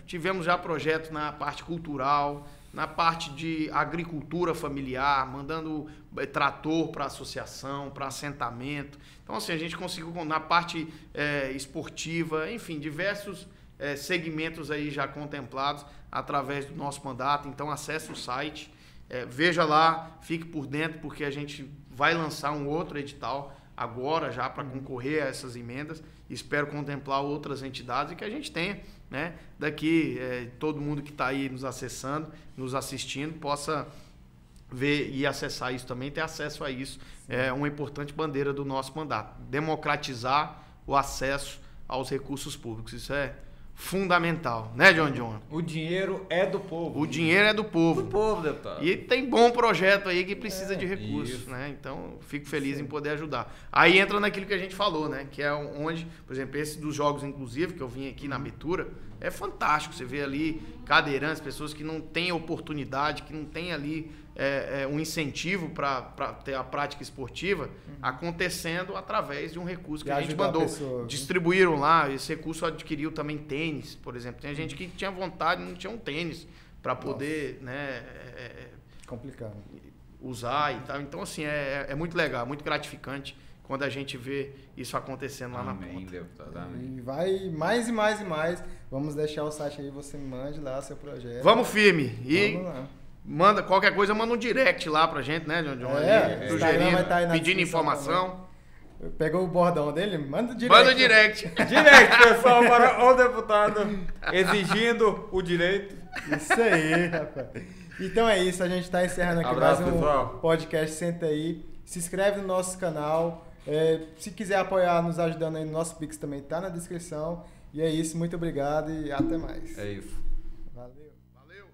[SPEAKER 2] Tivemos já projetos na parte cultural, na parte de agricultura familiar, mandando trator para associação, para assentamento. Então, assim, a gente conseguiu, na parte esportiva, enfim, diversos segmentos aí já contemplados através do nosso mandato. Então, acesse o site, veja lá, fique por dentro, porque a gente vai lançar um outro edital agora já para concorrer a essas emendas. Espero contemplar outras entidades e que a gente tenha, né, daqui todo mundo que está aí nos acessando, nos assistindo, possa ver e acessar isso também, ter acesso a isso. É uma importante bandeira do nosso mandato. Democratizar o acesso aos recursos públicos. Isso é fundamental, né, John?
[SPEAKER 4] O dinheiro é do povo.
[SPEAKER 2] O dinheiro é do povo.
[SPEAKER 4] Do povo, deputado.
[SPEAKER 2] E tem bom projeto aí que precisa de recursos, né? Então, fico feliz em poder ajudar. Aí entra naquilo que a gente falou, né? Que é onde, por exemplo, esse dos jogos inclusivos, que eu vim aqui na abertura, é fantástico. Você vê ali cadeirantes, pessoas que não têm oportunidade, que não têm ali um incentivo para ter a prática esportiva acontecendo através de um recurso que a gente mandou. Distribuíram lá, esse recurso adquiriu também tênis, por exemplo. Tem gente que tinha vontade, não tinha um tênis para poder, né,
[SPEAKER 1] complicado,
[SPEAKER 2] usar e tal. Então, assim, é muito legal, muito gratificante quando a gente vê isso acontecendo lá na ponta.
[SPEAKER 4] Deputado, amém.
[SPEAKER 1] E vai mais e mais e mais. Vamos deixar o site aí, você mande lá seu projeto.
[SPEAKER 2] Vamos firme. E
[SPEAKER 1] vamos lá.
[SPEAKER 2] Manda qualquer coisa, manda um direct lá pra gente, né, John?
[SPEAKER 1] Sugerindo,
[SPEAKER 2] pedindo informação.
[SPEAKER 1] Pegou o bordão dele? Manda o direct.
[SPEAKER 2] Manda o direct.
[SPEAKER 4] Direct, pessoal, para o deputado exigindo o direito.
[SPEAKER 1] Isso aí, rapaz. Então é isso, a gente tá encerrando aqui
[SPEAKER 4] Abraço,
[SPEAKER 1] mais um
[SPEAKER 4] pessoal.
[SPEAKER 1] podcast. Senta aí, se inscreve no nosso canal. Se quiser apoiar, nos ajudando aí no nosso Pix também tá na descrição. E é isso, muito obrigado e até mais.
[SPEAKER 4] É isso.
[SPEAKER 1] Valeu.
[SPEAKER 2] Valeu.